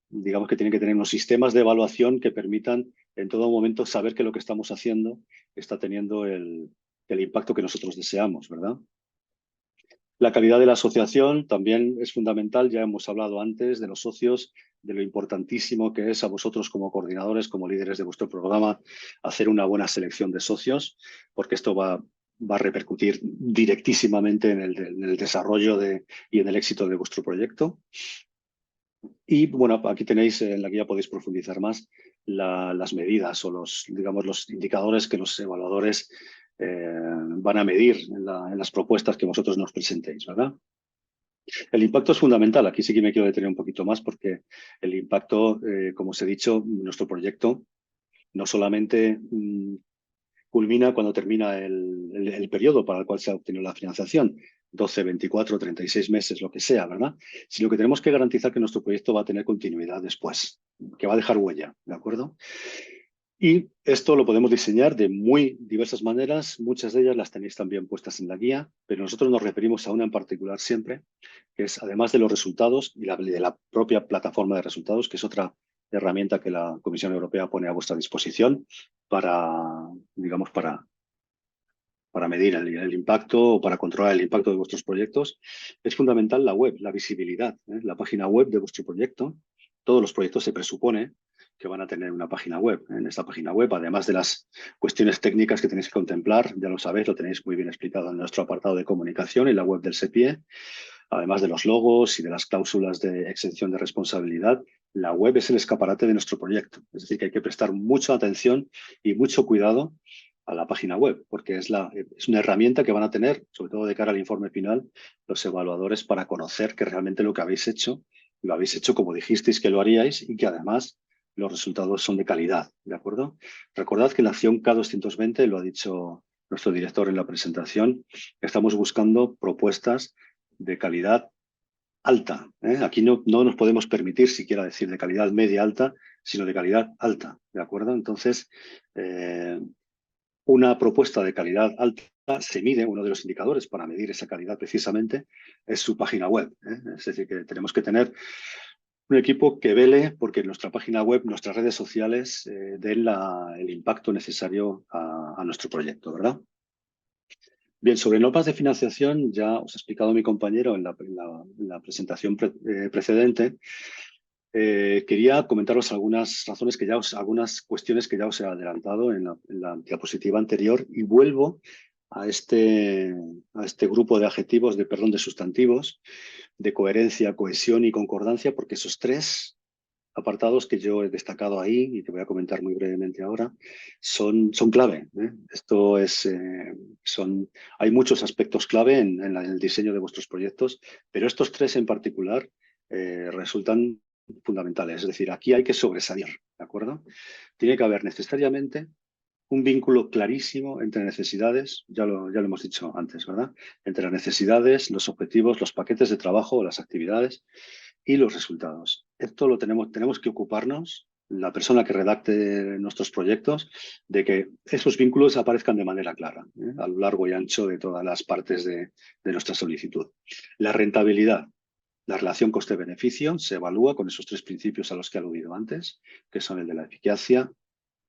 digamos que tienen que tener unos sistemas de evaluación que permitan en todo momento saber que lo que estamos haciendo está teniendo el impacto que nosotros deseamos, ¿verdad? La calidad de la asociación también es fundamental. Ya hemos hablado antes de los socios, de lo importantísimo que es a vosotros como coordinadores, como líderes de vuestro programa, hacer una buena selección de socios, porque esto va va a repercutir directísimamente en el desarrollo y en el éxito de vuestro proyecto. Y bueno, aquí tenéis, en la guía podéis profundizar más las medidas o digamos, los indicadores que los evaluadores van a medir en las propuestas que vosotros nos presentéis, ¿verdad? El impacto es fundamental. Aquí sí que me quiero detener un poquito más porque el impacto, como os he dicho, nuestro proyecto no solamente culmina cuando termina el periodo para el cual se ha obtenido la financiación, 12, 24, 36 meses, lo que sea, ¿verdad? Sino que tenemos que garantizar que nuestro proyecto va a tener continuidad después, que va a dejar huella, ¿de acuerdo? Y esto lo podemos diseñar de muy diversas maneras, muchas de ellas las tenéis también puestas en la guía, pero nosotros nos referimos a una en particular siempre, que es además de los resultados y de la propia plataforma de resultados, que es otra herramienta que la Comisión Europea pone a vuestra disposición para, digamos, para medir el impacto o para controlar el impacto de vuestros proyectos, es fundamental la web, la visibilidad, la página web de vuestro proyecto. Todos los proyectos se presupone que van a tener una página web. En esta página web, además de las cuestiones técnicas que tenéis que contemplar, ya lo sabéis, lo tenéis muy bien explicado en nuestro apartado de comunicación y la web del SEPIE, además de los logos y de las cláusulas de exención de responsabilidad, la web es el escaparate de nuestro proyecto. Es decir, que hay que prestar mucha atención y mucho cuidado a la página web, porque es una herramienta que van a tener, sobre todo de cara al informe final, los evaluadores para conocer que realmente lo que habéis hecho, lo habéis hecho como dijisteis que lo haríais y que además los resultados son de calidad, ¿de acuerdo? Recordad que en la acción K220, lo ha dicho nuestro director en la presentación, estamos buscando propuestas de calidad alta. Aquí no nos podemos permitir siquiera decir de calidad media alta, sino de calidad alta, ¿de acuerdo? Entonces, una propuesta de calidad alta se mide, uno de los indicadores para medir esa calidad precisamente es su página web. Es decir, que tenemos que tener un equipo que vele porque en nuestra página web, nuestras redes sociales den el impacto necesario a nuestro proyecto, ¿verdad? Bien, sobre normas de financiación ya os ha explicado mi compañero en la presentación precedente. Quería comentaros algunas razones algunas cuestiones que ya os he adelantado en la diapositiva anterior y vuelvo a este grupo de adjetivos, de sustantivos, de coherencia, cohesión y concordancia, porque esos tres apartados que yo he destacado ahí y que voy a comentar muy brevemente ahora son clave. Esto es, hay muchos aspectos clave en el diseño de vuestros proyectos, pero estos tres en particular resultan fundamentales. Es decir, aquí hay que sobresalir, ¿de acuerdo? Tiene que haber necesariamente un vínculo clarísimo entre necesidades, ya lo hemos dicho antes, ¿verdad? Entre las necesidades, los objetivos, los paquetes de trabajo, las actividades y los resultados. Esto lo tenemos que ocuparnos, la persona que redacte nuestros proyectos, de que esos vínculos aparezcan de manera clara, a lo largo y ancho de todas las partes de nuestra solicitud. La rentabilidad. La relación coste-beneficio se evalúa con esos tres principios a los que he aludido antes, que son el de la eficacia,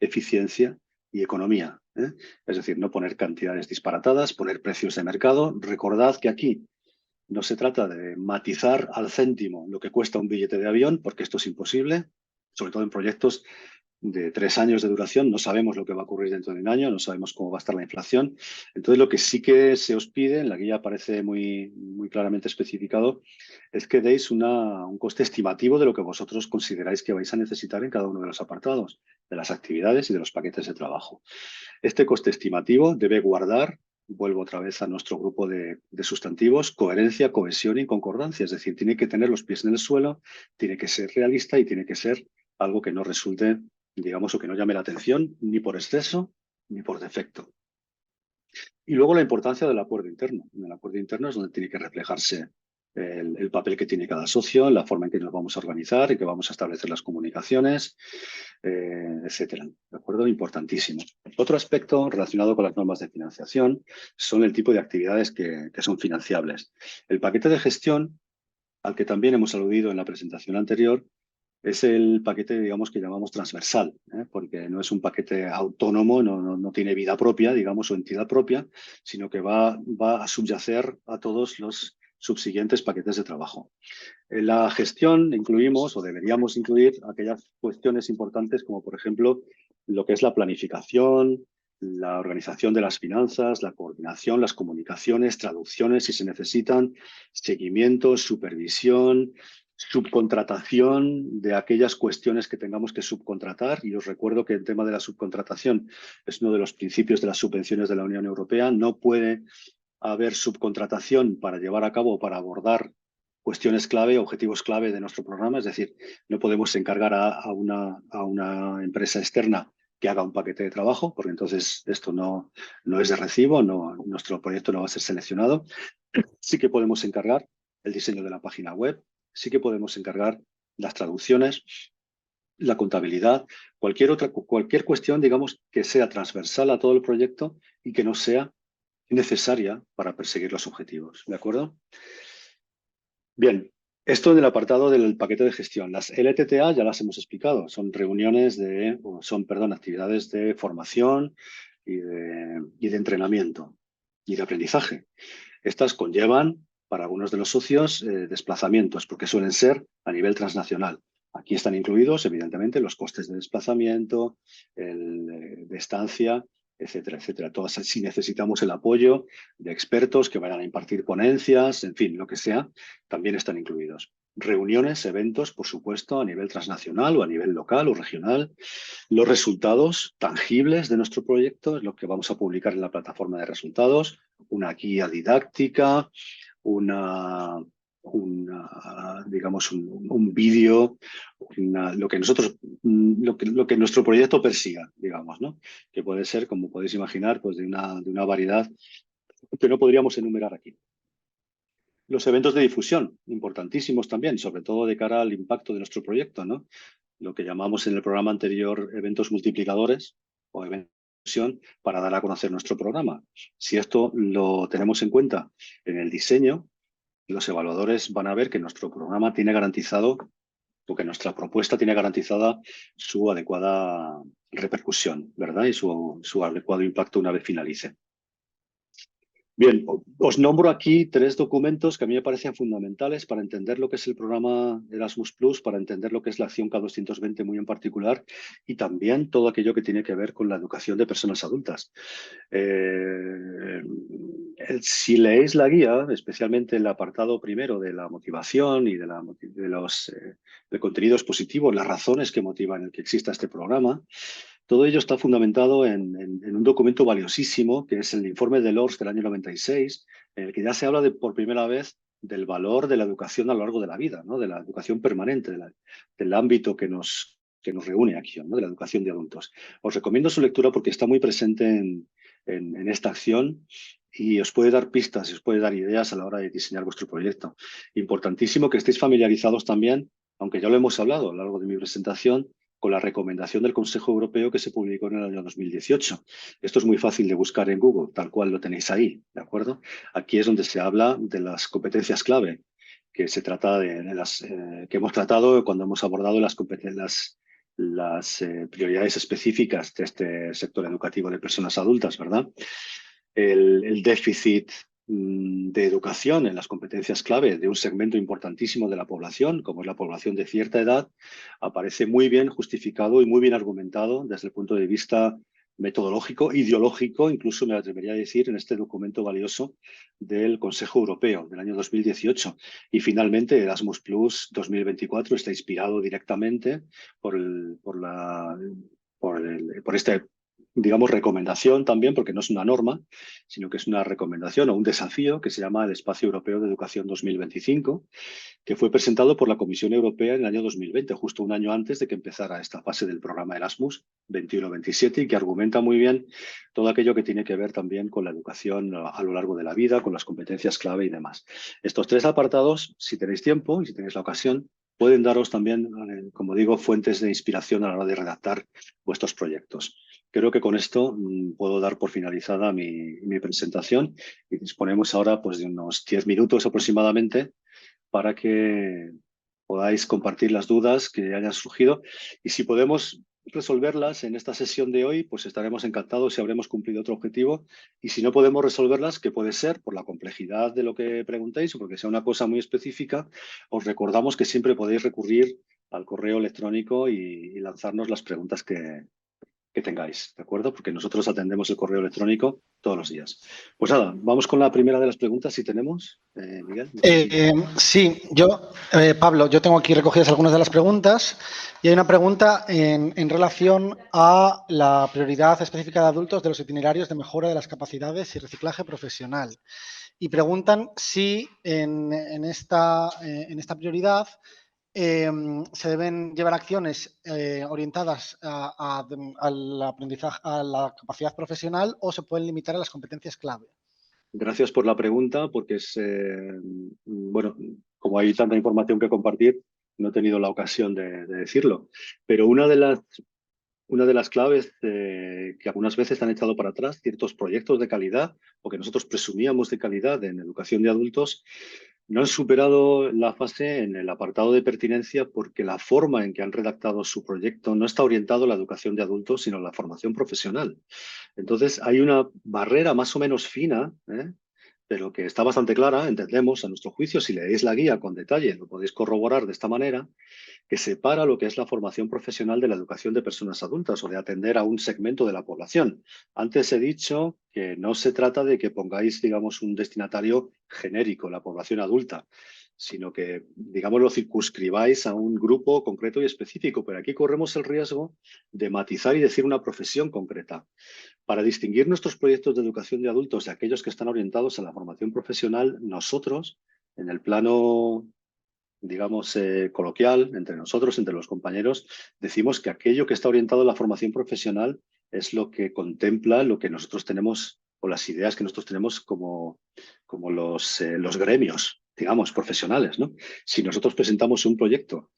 eficiencia y economía. Es decir, no poner cantidades disparatadas, poner precios de mercado. Recordad que aquí no se trata de matizar al céntimo lo que cuesta un billete de avión, porque esto es imposible, sobre todo en proyectos de 3 años de duración. No sabemos lo que va a ocurrir dentro de un año, no sabemos cómo va a estar la inflación. Entonces, lo que sí que se os pide, en la guía aparece muy claramente especificado, es que deis un coste estimativo de lo que vosotros consideráis que vais a necesitar en cada uno de los apartados, de las actividades y de los paquetes de trabajo. Este coste estimativo debe guardar, vuelvo otra vez a nuestro grupo de sustantivos, coherencia, cohesión y concordancia. Es decir, tiene que tener los pies en el suelo, tiene que ser realista y tiene que ser algo que no resulte, digamos, o que no llame la atención ni por exceso ni por defecto. Y luego la importancia del acuerdo interno. En el acuerdo interno es donde tiene que reflejarse el papel que tiene cada socio, la forma en que nos vamos a organizar y que vamos a establecer las comunicaciones, etcétera. ¿De acuerdo? Importantísimo. Otro aspecto relacionado con las normas de financiación son el tipo de actividades que son financiables. El paquete de gestión, al que también hemos aludido en la presentación anterior, es el paquete, digamos, que llamamos transversal, porque no es un paquete autónomo, no tiene vida propia, digamos, o entidad propia, sino que va a subyacer a todos los subsiguientes paquetes de trabajo. En la gestión incluimos o deberíamos incluir aquellas cuestiones importantes como, por ejemplo, lo que es la planificación, la organización de las finanzas, la coordinación, las comunicaciones, traducciones si se necesitan, seguimiento, supervisión, subcontratación de aquellas cuestiones que tengamos que subcontratar. Y os recuerdo que el tema de la subcontratación es uno de los principios de las subvenciones de la Unión Europea. No puede haber subcontratación para llevar a cabo o para abordar cuestiones clave, objetivos clave de nuestro programa. Es decir, no podemos encargar a una empresa externa que haga un paquete de trabajo, porque entonces esto no es de recibo, nuestro proyecto no va a ser seleccionado. Sí que podemos encargar el diseño de la página web, sí que podemos encargar las traducciones, la contabilidad, cualquier cuestión, digamos, que sea transversal a todo el proyecto y que no sea necesaria para perseguir los objetivos. ¿De acuerdo? Bien, esto en el apartado del paquete de gestión. Las LTTA ya las hemos explicado. Son actividades de formación y de entrenamiento y de aprendizaje. Estas conllevan, para algunos de los socios, desplazamientos, porque suelen ser a nivel transnacional. Aquí están incluidos, evidentemente, los costes de desplazamiento, de estancia, etcétera, etcétera. Todas, si necesitamos el apoyo de expertos que vayan a impartir ponencias, en fin, lo que sea, también están incluidos. Reuniones, eventos, por supuesto, a nivel transnacional o a nivel local o regional. Los resultados tangibles de nuestro proyecto es lo que vamos a publicar en la plataforma de resultados, una guía didáctica, digamos, un vídeo, lo que nuestro proyecto persiga, digamos, ¿no? Que puede ser, como podéis imaginar, pues de una variedad que no podríamos enumerar aquí. Los eventos de difusión, importantísimos también, sobre todo de cara al impacto de nuestro proyecto, ¿no? Lo que llamamos en el programa anterior eventos multiplicadores o eventos de difusión para dar a conocer nuestro programa. Si esto lo tenemos en cuenta en el diseño, los evaluadores van a ver que nuestro programa tiene garantizado, o que nuestra propuesta tiene garantizada su adecuada repercusión, ¿verdad? Y su adecuado impacto una vez finalice. Bien, os nombro aquí 3 documentos que a mí me parecen fundamentales para entender lo que es el programa Erasmus+, para entender lo que es la acción K220 muy en particular y también todo aquello que tiene que ver con la educación de personas adultas. Si leéis la guía, especialmente el apartado primero de la motivación y de los contenidos positivos, las razones que motivan el que exista este programa, todo ello está fundamentado en un documento valiosísimo, que es el informe de Lors del año 96, en el que ya se habla por primera vez del valor de la educación a lo largo de la vida, ¿no? De la educación permanente, del ámbito que nos reúne aquí, ¿no? De la educación de adultos. Os recomiendo su lectura porque está muy presente en esta acción y os puede dar pistas y os puede dar ideas a la hora de diseñar vuestro proyecto. Importantísimo que estéis familiarizados también, aunque ya lo hemos hablado a lo largo de mi presentación, con la recomendación del Consejo Europeo que se publicó en el año 2018. Esto es muy fácil de buscar en Google, tal cual lo tenéis ahí, ¿de acuerdo? Aquí es donde se habla de las competencias clave, que se trata que hemos tratado cuando hemos abordado las prioridades específicas de este sector educativo de personas adultas, ¿verdad? El déficit de educación en las competencias clave de un segmento importantísimo de la población, como es la población de cierta edad, aparece muy bien justificado y muy bien argumentado desde el punto de vista metodológico, ideológico, incluso me atrevería a decir en este documento valioso del Consejo Europeo del año 2018. Y finalmente Erasmus Plus 2024 está inspirado directamente por este, digamos, recomendación también, porque no es una norma, sino que es una recomendación o un desafío que se llama el Espacio Europeo de Educación 2025, que fue presentado por la Comisión Europea en el año 2020, justo un año antes de que empezara esta fase del programa Erasmus 21-27, y que argumenta muy bien todo aquello que tiene que ver también con la educación a lo largo de la vida, con las competencias clave y demás. Estos 3 apartados, si tenéis tiempo y si tenéis la ocasión, pueden daros también, como digo, fuentes de inspiración a la hora de redactar vuestros proyectos. Creo que con esto puedo dar por finalizada mi presentación y disponemos ahora pues, de unos 10 minutos aproximadamente para que podáis compartir las dudas que hayan surgido y si podemos resolverlas en esta sesión de hoy, pues estaremos encantados si habremos cumplido otro objetivo y si no podemos resolverlas, que puede ser por la complejidad de lo que preguntéis o porque sea una cosa muy específica, os recordamos que siempre podéis recurrir al correo electrónico y lanzarnos las preguntas que tengáis, ¿de acuerdo? Porque nosotros atendemos el correo electrónico todos los días. Pues nada, vamos con la primera de las preguntas, si tenemos. Miguel, no sé si... Sí, Pablo, yo tengo aquí recogidas algunas de las preguntas y hay una pregunta en relación a la prioridad específica de adultos de los itinerarios de mejora de las capacidades y reciclaje profesional. Y preguntan si en esta prioridad se deben llevar acciones orientadas al aprendizaje, a la capacidad profesional, o se pueden limitar a las competencias clave. Gracias por la pregunta, porque es, bueno, como hay tanta información que compartir, no he tenido la ocasión de decirlo. Pero una de las claves que algunas veces han echado para atrás ciertos proyectos de calidad o que nosotros presumíamos de calidad en educación de adultos, no han superado la fase en el apartado de pertinencia porque la forma en que han redactado su proyecto no está orientado a la educación de adultos, sino a la formación profesional. Entonces, hay una barrera más o menos fina, pero que está bastante clara, entendemos, a nuestro juicio, si leéis la guía con detalle, lo podéis corroborar de esta manera, que separa lo que es la formación profesional de la educación de personas adultas o de atender a un segmento de la población. Antes he dicho que no se trata de que pongáis, digamos, un destinatario genérico, la población adulta, sino que, digamos, lo circunscribáis a un grupo concreto y específico. Pero aquí corremos el riesgo de matizar y decir una profesión concreta. Para distinguir nuestros proyectos de educación de adultos de aquellos que están orientados a la formación profesional, nosotros, en el plano, digamos, coloquial, entre nosotros, entre los compañeros, decimos que aquello que está orientado a la formación profesional es lo que contempla lo que nosotros tenemos o las ideas que nosotros tenemos como los gremios, digamos, profesionales, ¿no? Si nosotros presentamos un proyecto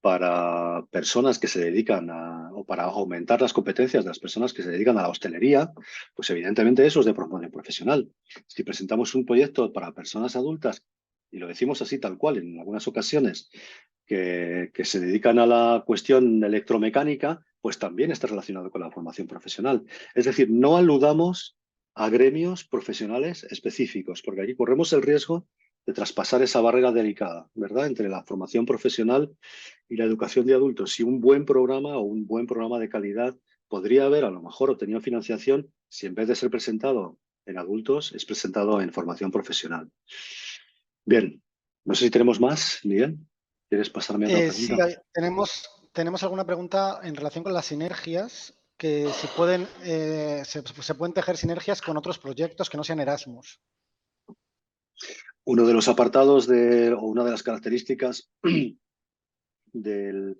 para personas que se dedican o para aumentar las competencias de las personas que se dedican a la hostelería, pues evidentemente eso es de promoción profesional. Si presentamos un proyecto para personas adultas, y lo decimos así tal cual en algunas ocasiones, que se dedican a la cuestión electromecánica, pues también está relacionado con la formación profesional. Es decir, no aludamos a gremios profesionales específicos, porque aquí corremos el riesgo de traspasar esa barrera delicada, ¿verdad?, entre la formación profesional y la educación de adultos. Si un buen programa o un buen programa de calidad podría haber a lo mejor obtenido financiación si en vez de ser presentado en adultos es presentado en formación profesional. Bien, no sé si tenemos más, Miguel. ¿Quieres pasarme otra Sí, pregunta? tenemos alguna pregunta en relación con las sinergias, que si pueden, se pueden tejer sinergias con otros proyectos que no sean Erasmus. Uno de los apartados o una de las características del,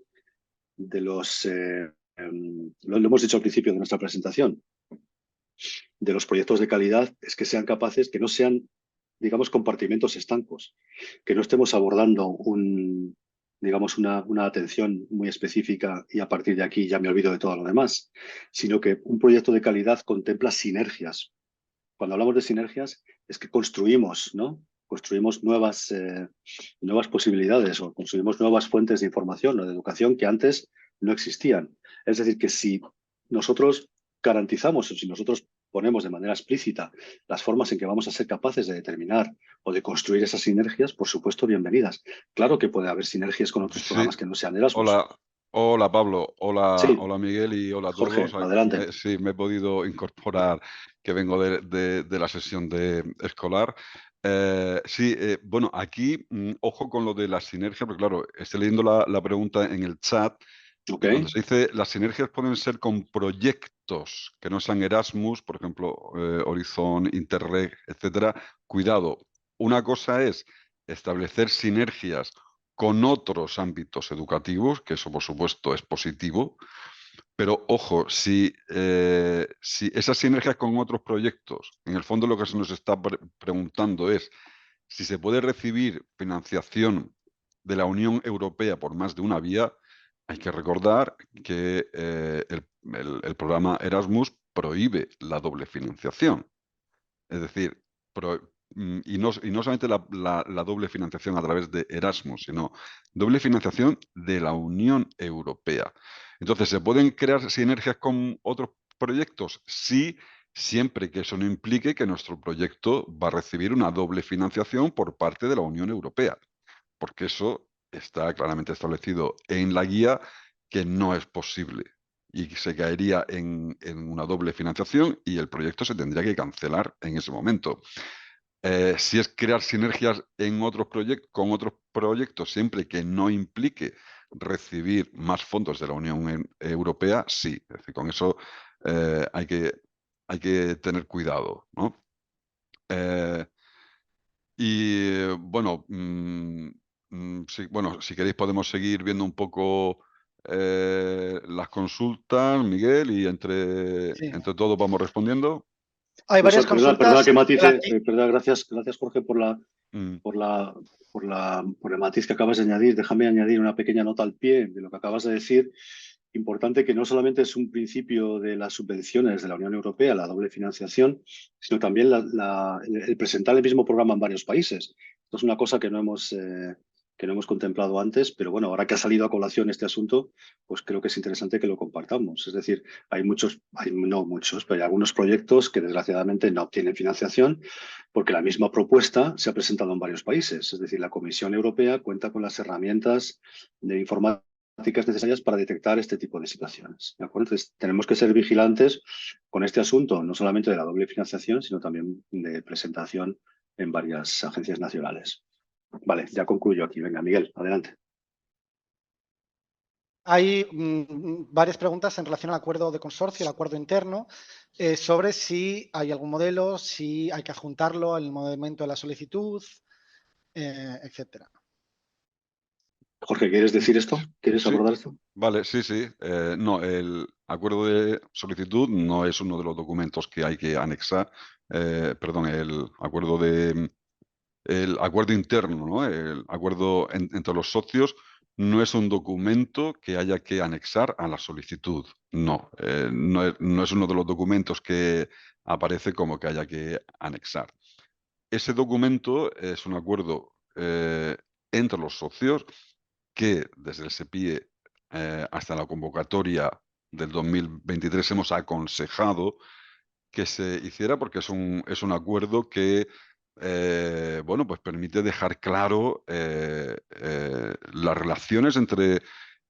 de los, lo hemos dicho al principio de nuestra presentación, de los proyectos de calidad es que sean capaces, que no sean, digamos, compartimentos estancos, que no estemos abordando digamos, una atención muy específica y a partir de aquí ya me olvido de todo lo demás, sino que un proyecto de calidad contempla sinergias. Cuando hablamos de sinergias es que construimos, ¿no? Construimos nuevas posibilidades o construimos nuevas fuentes de información o de educación que antes no existían. Es decir, que si nosotros garantizamos o si nosotros ponemos de manera explícita las formas en que vamos a ser capaces de determinar o de construir esas sinergias, por supuesto, bienvenidas. Claro que puede haber sinergias con otros Sí, programas que no sean Erasmus. hola Pablo, Sí, hola Miguel y hola a Jorge, todos. adelante. Sí, me he podido incorporar, que vengo de la sesión escolar. Sí, bueno, aquí ojo con lo de la sinergia, porque claro, estoy leyendo la pregunta en el chat Ok. y cuando se dice las sinergias pueden ser con proyectos que no sean Erasmus, por ejemplo, Horizon, Interreg, etcétera. Cuidado, una cosa es establecer sinergias con otros ámbitos educativos, que eso por supuesto es positivo, pero ojo, si esas sinergias con otros proyectos, en el fondo lo que se nos está preguntando es si se puede recibir financiación de la Unión Europea por más de una vía. Hay que recordar que el programa Erasmus prohíbe la doble financiación. Es decir, y no solamente la doble financiación a través de Erasmus, sino doble financiación de la Unión Europea. Entonces, ¿se pueden crear sinergias con otros proyectos? Sí, siempre que eso no implique que nuestro proyecto va a recibir una doble financiación por parte de la Unión Europea, porque eso está claramente establecido en la guía que no es posible. y se caería en una doble financiación y el proyecto se tendría que cancelar en ese momento. Si es crear sinergias en otros con otros proyectos, siempre que no implique recibir más fondos de la Unión Europea, sí. Es decir, con eso hay que tener cuidado, ¿no? Bueno, sí, bueno, si queréis podemos seguir viendo un poco las consultas, Miguel, y entre Sí. todos vamos respondiendo. Hay varias Perdona consultas. que matice, perdona, gracias Jorge por Mm. el matiz que acabas de añadir. Déjame añadir una pequeña nota al pie de lo que acabas de decir. Importante que no solamente es un principio de las subvenciones de la Unión Europea, la doble financiación, sino también el presentar el mismo programa en varios países. Esto es una cosa que no hemos contemplado antes, pero bueno, ahora que ha salido a colación este asunto, pues creo que es interesante que lo compartamos. Es decir, no muchos, pero hay algunos proyectos que desgraciadamente no obtienen financiación porque la misma propuesta se ha presentado en varios países. Es decir, la Comisión Europea cuenta con las herramientas de informática necesarias para detectar este tipo de situaciones. ¿De acuerdo? Entonces, tenemos que ser vigilantes con este asunto, no solamente de la doble financiación, sino también de presentación en varias agencias nacionales. Vale, ya concluyo aquí. Venga, Miguel, adelante. Hay varias preguntas en relación al acuerdo de consorcio, el acuerdo interno, sobre si hay algún modelo, si hay que adjuntarlo al momento de la solicitud, etcétera. Jorge, ¿quieres decir esto? ¿Quieres Sí. abordar esto? Vale, sí. No, el acuerdo de solicitud no es uno de los documentos que hay que anexar. Perdón, el acuerdo interno, ¿no? El acuerdo entre los socios no es un documento que haya que anexar a la solicitud. No, no es uno de los documentos que aparece como que haya que anexar. Ese documento es un acuerdo entre los socios que desde el SEPIE hasta la convocatoria del 2023 hemos aconsejado que se hiciera porque es un acuerdo que bueno, pues permite dejar claro las relaciones entre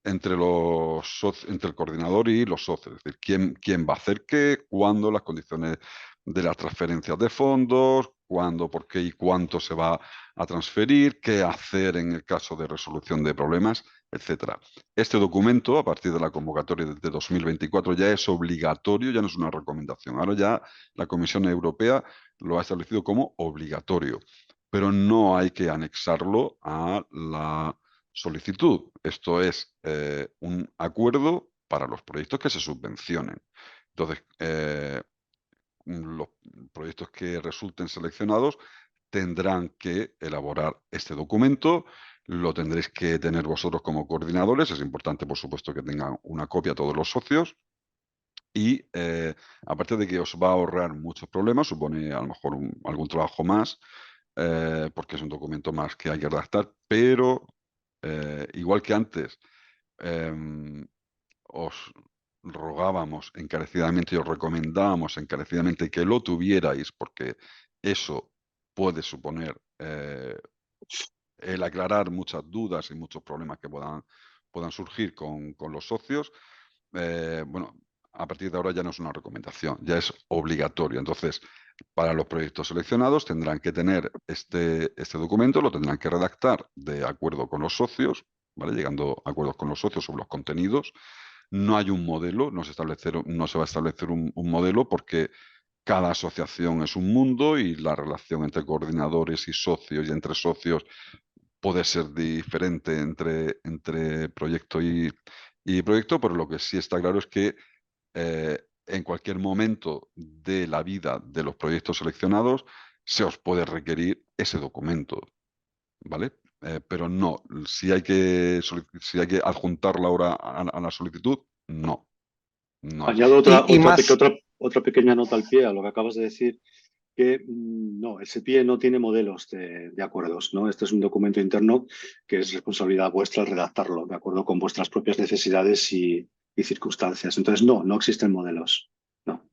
el coordinador y los socios, es decir, quién va a hacer qué, cuándo, las condiciones de las transferencias de fondos, cuándo, por qué y cuánto se va a transferir, qué hacer en el caso de resolución de problemas, etcétera. Este documento, a partir de la convocatoria de 2024, ya es obligatorio, ya no es una recomendación. Ahora ya la Comisión Europea lo ha establecido como obligatorio, pero no hay que anexarlo a la solicitud. Esto es un acuerdo para los proyectos que se subvencionen. Entonces, los proyectos que resulten seleccionados tendrán que elaborar este documento, lo tendréis que tener vosotros como coordinadores, es importante por supuesto que tengan una copia todos los socios y aparte de que os va a ahorrar muchos problemas, supone a lo mejor algún trabajo más, porque es un documento más que hay que redactar, pero igual que antes os rogábamos encarecidamente y os recomendábamos encarecidamente que lo tuvierais, porque eso puede suponer el aclarar muchas dudas y muchos problemas que puedan surgir con los socios. Bueno, a partir de ahora ya no es una recomendación, ya es obligatorio. Entonces, para los proyectos seleccionados tendrán que tener este documento, lo tendrán que redactar de acuerdo con los socios, ¿vale? Llegando a acuerdos con los socios sobre los contenidos. No hay un modelo, no se va a establecer un modelo porque cada asociación es un mundo y la relación entre coordinadores y socios y entre socios puede ser diferente entre proyecto y proyecto, pero lo que sí está claro es que en cualquier momento de la vida de los proyectos seleccionados se os puede requerir ese documento, ¿vale? Pero no, si hay que adjuntarla ahora a la solicitud, no. Añado más... otra pequeña nota al pie a lo que acabas de decir, que no, el SEPIE no tiene modelos de acuerdos, ¿no? Este es un documento interno que es responsabilidad vuestra el redactarlo, de acuerdo con vuestras propias necesidades y circunstancias. Entonces, no existen modelos, no.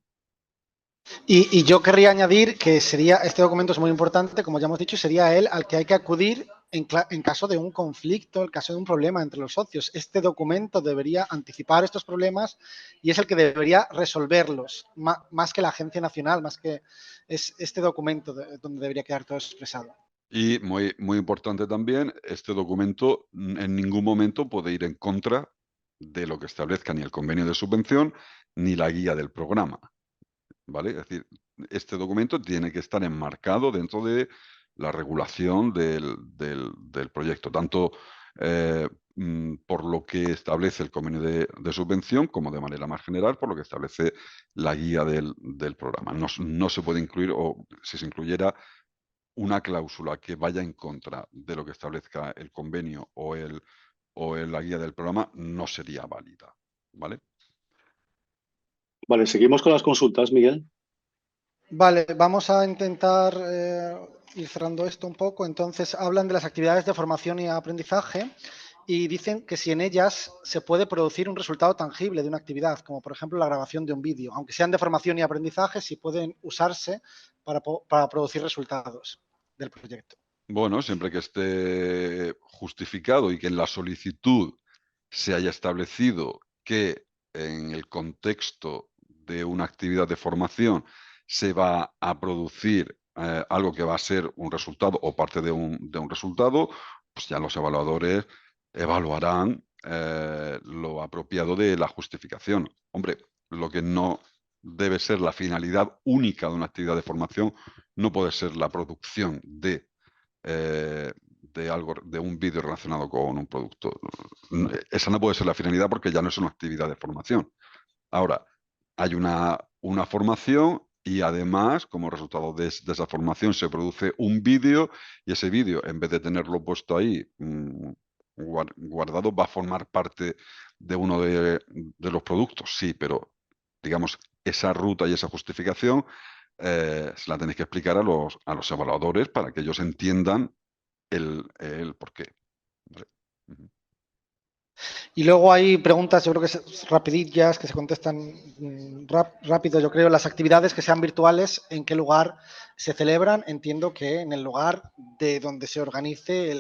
Y yo querría añadir que este documento es muy importante, como ya hemos dicho, sería el al que hay que acudir en caso de un conflicto, en caso de un problema entre los socios. Este documento debería anticipar estos problemas y es el que debería resolverlos, más que la Agencia Nacional, más que es este documento donde debería quedar todo expresado. Y muy, muy importante también, este documento en ningún momento puede ir en contra de lo que establezca ni el convenio de subvención ni la guía del programa, ¿vale? Es decir, este documento tiene que estar enmarcado dentro de la regulación del proyecto, tanto por lo que establece el convenio de subvención como de manera más general por lo que establece la guía del programa. No se puede incluir, o si se incluyera una cláusula que vaya en contra de lo que establezca el convenio o la guía del programa, no sería válida, ¿vale? Vale, seguimos con las consultas, Miguel. Vale, vamos a intentar ir cerrando esto un poco. Entonces, hablan de las actividades de formación y aprendizaje y dicen que si en ellas se puede producir un resultado tangible de una actividad, como por ejemplo la grabación de un vídeo, aunque sean de formación y aprendizaje, si pueden usarse para producir resultados del proyecto. Bueno, siempre que esté justificado y que en la solicitud se haya establecido que en el contexto de una actividad de formación se va a producir algo que va a ser un resultado o parte de un resultado, pues ya los evaluadores evaluarán lo apropiado de la justificación. Hombre, lo que no debe ser la finalidad única de una actividad de formación no puede ser la producción de un vídeo relacionado con un producto. Esa no puede ser la finalidad porque ya no es una actividad de formación. Ahora, hay una formación y además, como resultado de esa formación, se produce un vídeo y ese vídeo, en vez de tenerlo puesto ahí guardado, va a formar parte de uno de los productos. Sí, pero digamos, esa ruta y esa justificación se la tenéis que explicar a los evaluadores para que ellos entiendan el por qué. ¿Vale? Y luego hay preguntas, yo creo que rapidillas, que se contestan rápido, yo creo. Las actividades que sean virtuales, ¿en qué lugar se celebran? Entiendo que en el lugar de donde se organice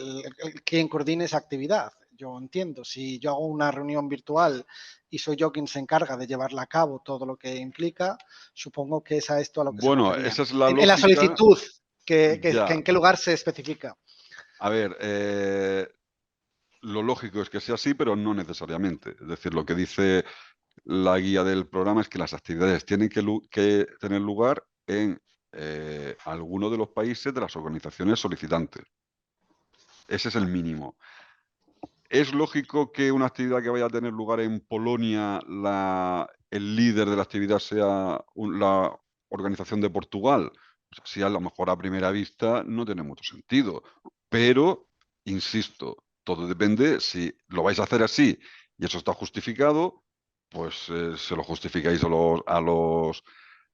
quien coordine esa actividad. Yo entiendo, si yo hago una reunión virtual y soy yo quien se encarga de llevarla a cabo, todo lo que implica, supongo que es a esto a lo que se Bueno, referían. esa es la En la lógica. solicitud, Ya. ¿en qué lugar se especifica? A ver, lo lógico es que sea así, pero no necesariamente. Es decir, lo que dice la guía del programa es que las actividades tienen que tener lugar en alguno de los países de las organizaciones solicitantes. Ese es el mínimo. ¿Es lógico que una actividad que vaya a tener lugar en Polonia, el líder de la actividad sea la organización de Portugal? Pues así a lo mejor a primera vista no tiene mucho sentido. Pero, insisto, todo depende si lo vais a hacer así y eso está justificado, pues se lo justificáis a los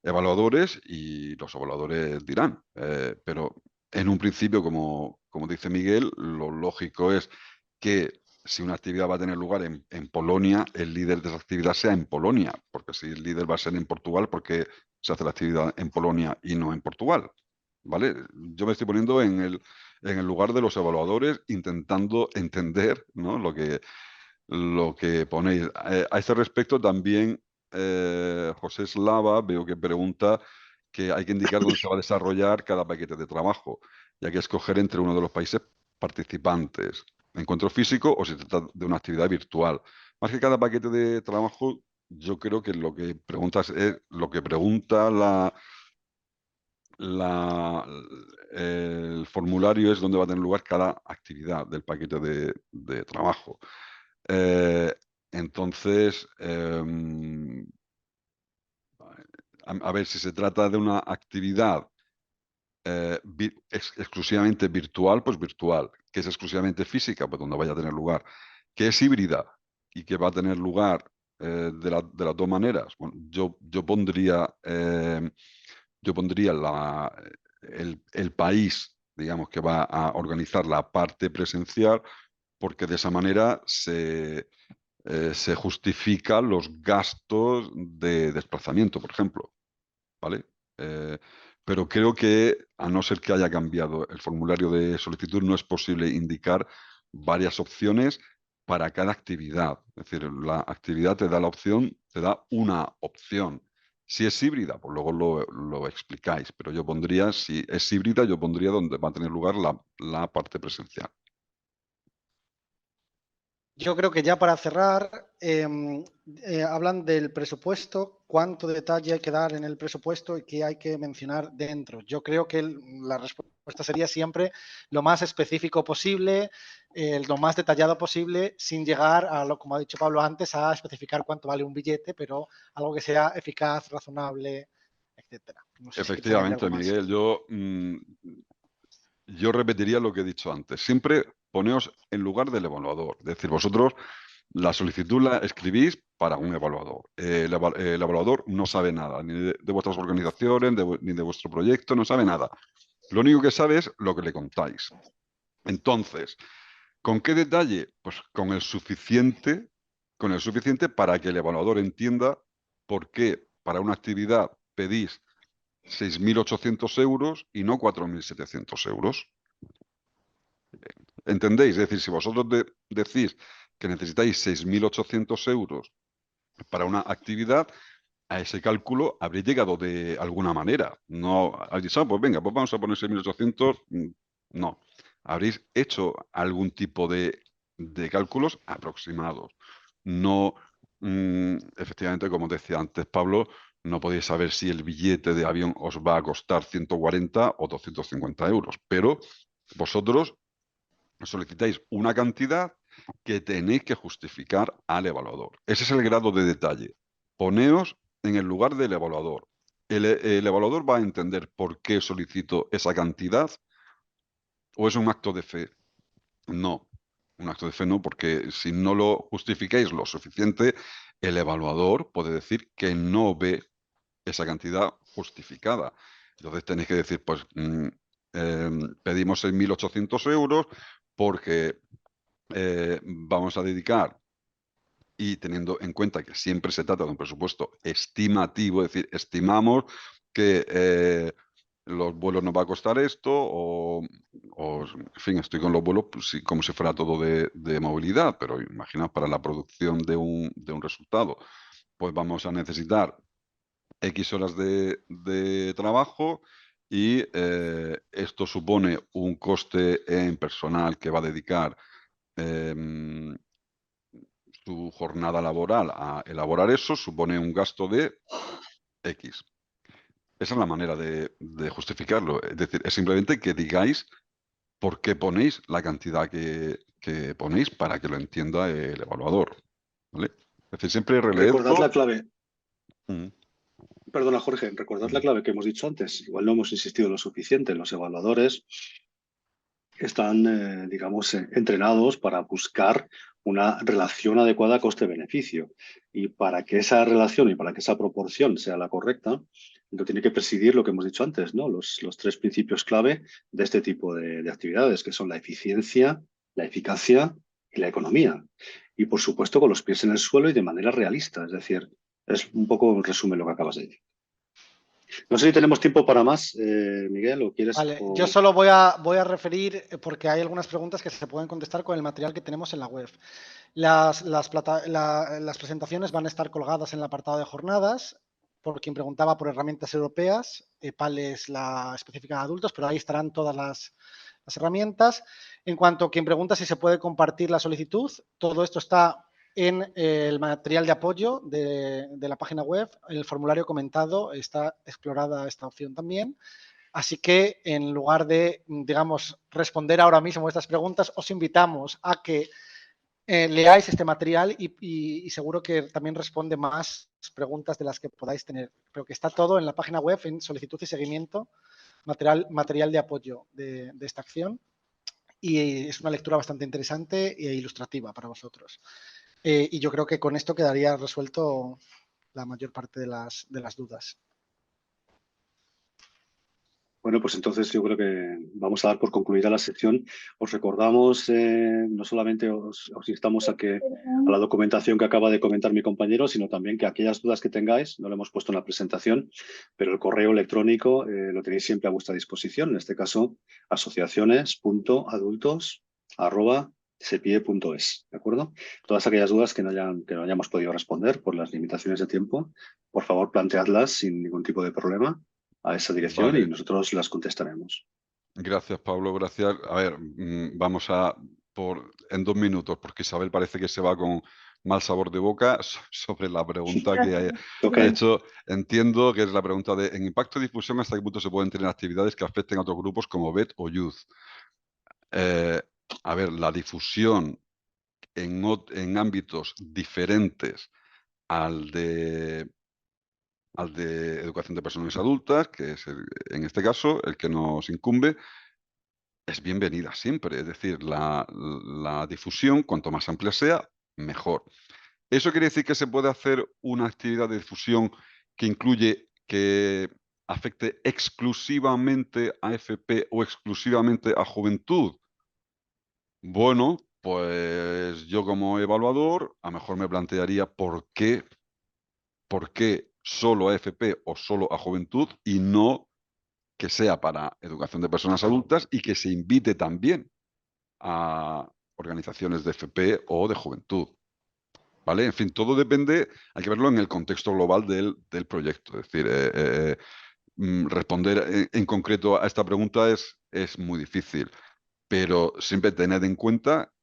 evaluadores y los evaluadores dirán. Pero en un principio, como dice Miguel, lo lógico es que si una actividad va a tener lugar en Polonia, el líder de esa actividad sea en Polonia, porque si el líder va a ser en Portugal, ¿por qué se hace la actividad en Polonia y no en Portugal? ¿Vale? Yo me estoy poniendo en el lugar de los evaluadores, intentando entender, ¿no?, lo que ponéis. A este respecto también José Slava veo que pregunta que hay que indicar dónde se va a desarrollar cada paquete de trabajo, y hay que escoger entre uno de los países participantes, encuentro físico o si se trata de una actividad virtual. Más que cada paquete de trabajo, yo creo que lo que preguntas es lo que pregunta el formulario es dónde va a tener lugar cada actividad del paquete de trabajo. Entonces, a ver, si se trata de una actividad exclusivamente virtual, pues virtual. Que es exclusivamente física, pues donde vaya a tener lugar. Que es híbrida y que va a tener lugar de las dos maneras. Bueno, yo pondría el país, digamos, que va a organizar la parte presencial, porque de esa manera se justifican los gastos de desplazamiento, por ejemplo, ¿vale? Pero creo que a no ser que haya cambiado el formulario de solicitud, no es posible indicar varias opciones para cada actividad. Es decir, la actividad te da la opción, te da una opción. Si es híbrida, pues luego lo explicáis, pero yo pondría, si es híbrida, yo pondría donde va a tener lugar la parte presencial. Yo creo que ya para cerrar, hablan del presupuesto, cuánto detalle hay que dar en el presupuesto y qué hay que mencionar dentro. Yo creo que la respuesta sería siempre lo más específico posible, lo más detallado posible, sin llegar a lo, como ha dicho Pablo antes, a especificar cuánto vale un billete, pero algo que sea eficaz, razonable, etcétera. No sé si queréis añadir Efectivamente, algo más. Miguel, yo repetiría lo que he dicho antes. Siempre poneos en lugar del evaluador. Es decir, vosotros la solicitud la escribís para un evaluador. El evaluador no sabe nada, ni de vuestras organizaciones, ni de vuestro proyecto, no sabe nada. Lo único que sabe es lo que le contáis. Entonces, ¿con qué detalle? Pues con el suficiente para que el evaluador entienda por qué para una actividad pedís 6.800 euros y no 4.700 euros. ¿Entendéis? Es decir, si vosotros decís que necesitáis 6.800 euros para una actividad, a ese cálculo habréis llegado de alguna manera. No habréis dicho, pues venga, pues vamos a poner 6.800. No. Habréis hecho algún tipo de cálculos aproximados. No, efectivamente, como decía antes Pablo, no podéis saber si el billete de avión os va a costar 140 o 250 euros, pero vosotros solicitáis una cantidad que tenéis que justificar al evaluador. Ese es el grado de detalle. Poneos en el lugar del evaluador. El evaluador va a entender por qué solicito esa cantidad o es un acto de fe. No, un acto de fe no, porque si no lo justificáis lo suficiente, el evaluador puede decir que no ve esa cantidad justificada. Entonces tenéis que decir, pues pedimos 6.800 euros porque vamos a dedicar, y teniendo en cuenta que siempre se trata de un presupuesto estimativo, es decir, estimamos que los vuelos nos va a costar esto, en fin, estoy con los vuelos pues, sí, como si fuera todo de movilidad, pero imaginaos para la producción de un resultado, pues vamos a necesitar X horas de trabajo y esto supone un coste en personal que va a dedicar su jornada laboral a elaborar eso, supone un gasto de X. Esa es la manera de justificarlo. Es decir, es simplemente que digáis por qué ponéis la cantidad que ponéis para que lo entienda el evaluador. ¿Vale? Es decir, siempre Recordad la releedlo. clave. Mm. Perdona, Jorge, recordad la clave que hemos dicho antes. Igual no hemos insistido lo suficiente. Los evaluadores están, digamos, entrenados para buscar una relación adecuada coste-beneficio. Y para que esa relación y para que esa proporción sea la correcta, lo tiene que presidir lo que hemos dicho antes, ¿no? Los tres principios clave de este tipo de actividades, que son la eficiencia, la eficacia y la economía. Y, por supuesto, con los pies en el suelo y de manera realista. Es decir, es un poco un resumen lo que acabas de decir. No sé si tenemos tiempo para más, Miguel, o quieres... Vale, yo solo voy a referir, porque hay algunas preguntas que se pueden contestar con el material que tenemos en la web. Las presentaciones van a estar colgadas en el apartado de jornadas. Por quien preguntaba por herramientas europeas, EPAL es la específica de adultos, pero ahí estarán todas las herramientas. En cuanto a quien pregunta si se puede compartir la solicitud, todo esto está en el material de apoyo de la página web. En el formulario comentado está explorada esta opción también. Así que en lugar de, digamos, responder ahora mismo a estas preguntas, os invitamos a que leáis este material y seguro que también responde más preguntas de las que podáis tener. Pero que está todo en la página web, en solicitud y seguimiento, material de apoyo de esta acción. Y es una lectura bastante interesante e ilustrativa para vosotros. Y yo creo que con esto quedaría resuelto la mayor parte de las dudas. Bueno, pues entonces yo creo que vamos a dar por concluida la sesión. Os recordamos, no solamente os instamos a la documentación que acaba de comentar mi compañero, sino también que aquellas dudas que tengáis, no lo hemos puesto en la presentación, pero el correo electrónico lo tenéis siempre a vuestra disposición. En este caso, asociaciones.adultos@sepie.es, ¿de acuerdo? Todas aquellas dudas que no hayamos podido responder por las limitaciones de tiempo, por favor, planteadlas sin ningún tipo de problema a esa dirección y Vale. nosotros las contestaremos. Gracias, Pablo. Gracias. A ver, vamos en 2 minutos, porque Isabel parece que se va con mal sabor de boca sobre la pregunta que hay. Ok. De hecho, entiendo que es la pregunta de, en impacto y difusión, ¿hasta qué punto se pueden tener actividades que afecten a otros grupos como BED o Youth? A ver, la difusión en ámbitos diferentes al de educación de personas adultas, que es en este caso el que nos incumbe, es bienvenida siempre. Es decir, la difusión, cuanto más amplia sea, mejor. ¿Eso quiere decir que se puede hacer una actividad de difusión que afecte exclusivamente a FP o exclusivamente a juventud? Bueno, pues yo como evaluador a lo mejor me plantearía por qué solo a FP o solo a juventud y no que sea para educación de personas adultas y que se invite también a organizaciones de FP o de juventud. ¿Vale? En fin, todo depende, hay que verlo en el contexto global del proyecto. Es decir, responder en concreto a esta pregunta es muy difícil, pero siempre tened en cuenta,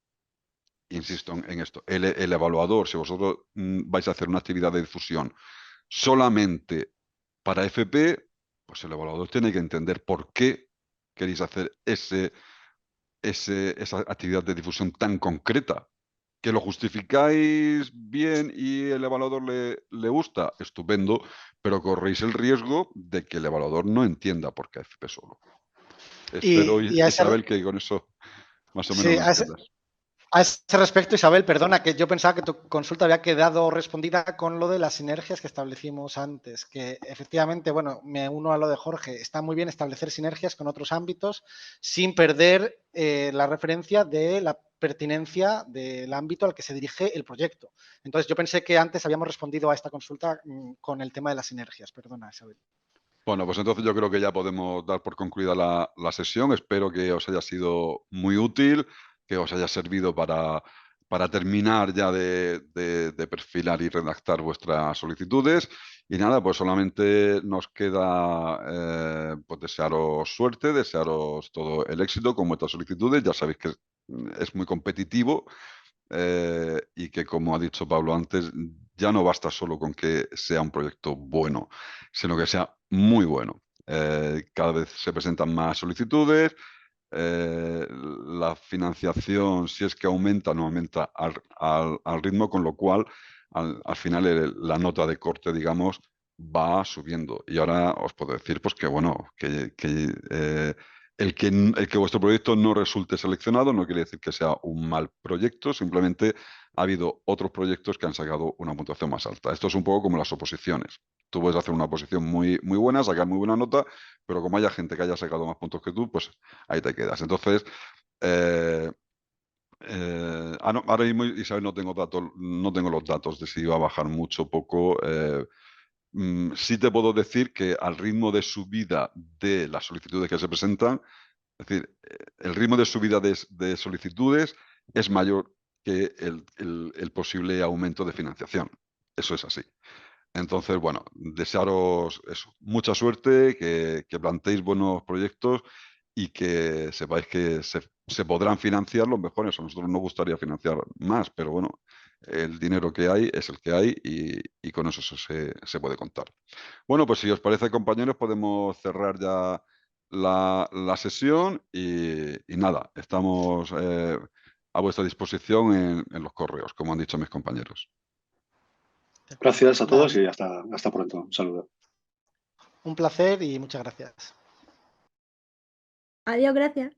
insisto en esto, el evaluador, si vosotros vais a hacer una actividad de difusión solamente para FP, pues el evaluador tiene que entender por qué queréis hacer esa actividad de difusión tan concreta. ¿Que lo justificáis bien y el evaluador le gusta? Estupendo, pero corréis el riesgo de que el evaluador no entienda por qué FP solo. Espero, Y a ese, Isabel, que con eso más o menos sí, lo entiendas. a ese respecto, Isabel, perdona, que yo pensaba que tu consulta había quedado respondida con lo de las sinergias que establecimos antes, que efectivamente, bueno, me uno a lo de Jorge, está muy bien establecer sinergias con otros ámbitos sin perder la referencia de la pertinencia del ámbito al que se dirige el proyecto. Entonces, yo pensé que antes habíamos respondido a esta consulta con el tema de las sinergias. Perdona, Isabel. Bueno, pues entonces yo creo que ya podemos dar por concluida la sesión. Espero que os haya sido muy útil, que os haya servido para terminar ya de perfilar y redactar vuestras solicitudes. Y nada, pues solamente nos queda pues desearos suerte, desearos todo el éxito con vuestras solicitudes. Ya sabéis que es muy competitivo. Y que, como ha dicho Pablo antes, ya no basta solo con que sea un proyecto bueno, sino que sea muy bueno. Cada vez se presentan más solicitudes, la financiación, si es que aumenta, no aumenta al ritmo, con lo cual al final la nota de corte, digamos, va subiendo. Y ahora os puedo decir pues que bueno, el que vuestro proyecto no resulte seleccionado no quiere decir que sea un mal proyecto, simplemente ha habido otros proyectos que han sacado una puntuación más alta. Esto es un poco como las oposiciones. Tú puedes hacer una oposición muy, muy buena, sacar muy buena nota, pero como haya gente que haya sacado más puntos que tú, pues ahí te quedas. Entonces, ahora mismo, Isabel, no tengo los datos de si va a bajar mucho o poco. Sí te puedo decir que al ritmo de subida de las solicitudes que se presentan, es decir, el ritmo de subida de solicitudes es mayor que el posible aumento de financiación. Eso es así. Entonces, bueno, desearos eso, mucha suerte, que planteéis buenos proyectos y que sepáis que se podrán financiar los mejores. A nosotros nos gustaría financiar más, pero bueno, el dinero que hay es el que hay y con eso se puede contar. Bueno, pues si os parece, compañeros, podemos cerrar ya la sesión y nada, estamos a vuestra disposición en los correos, como han dicho mis compañeros. Gracias a Nada, todos y hasta pronto. Un saludo. un placer y muchas gracias. Adiós, gracias.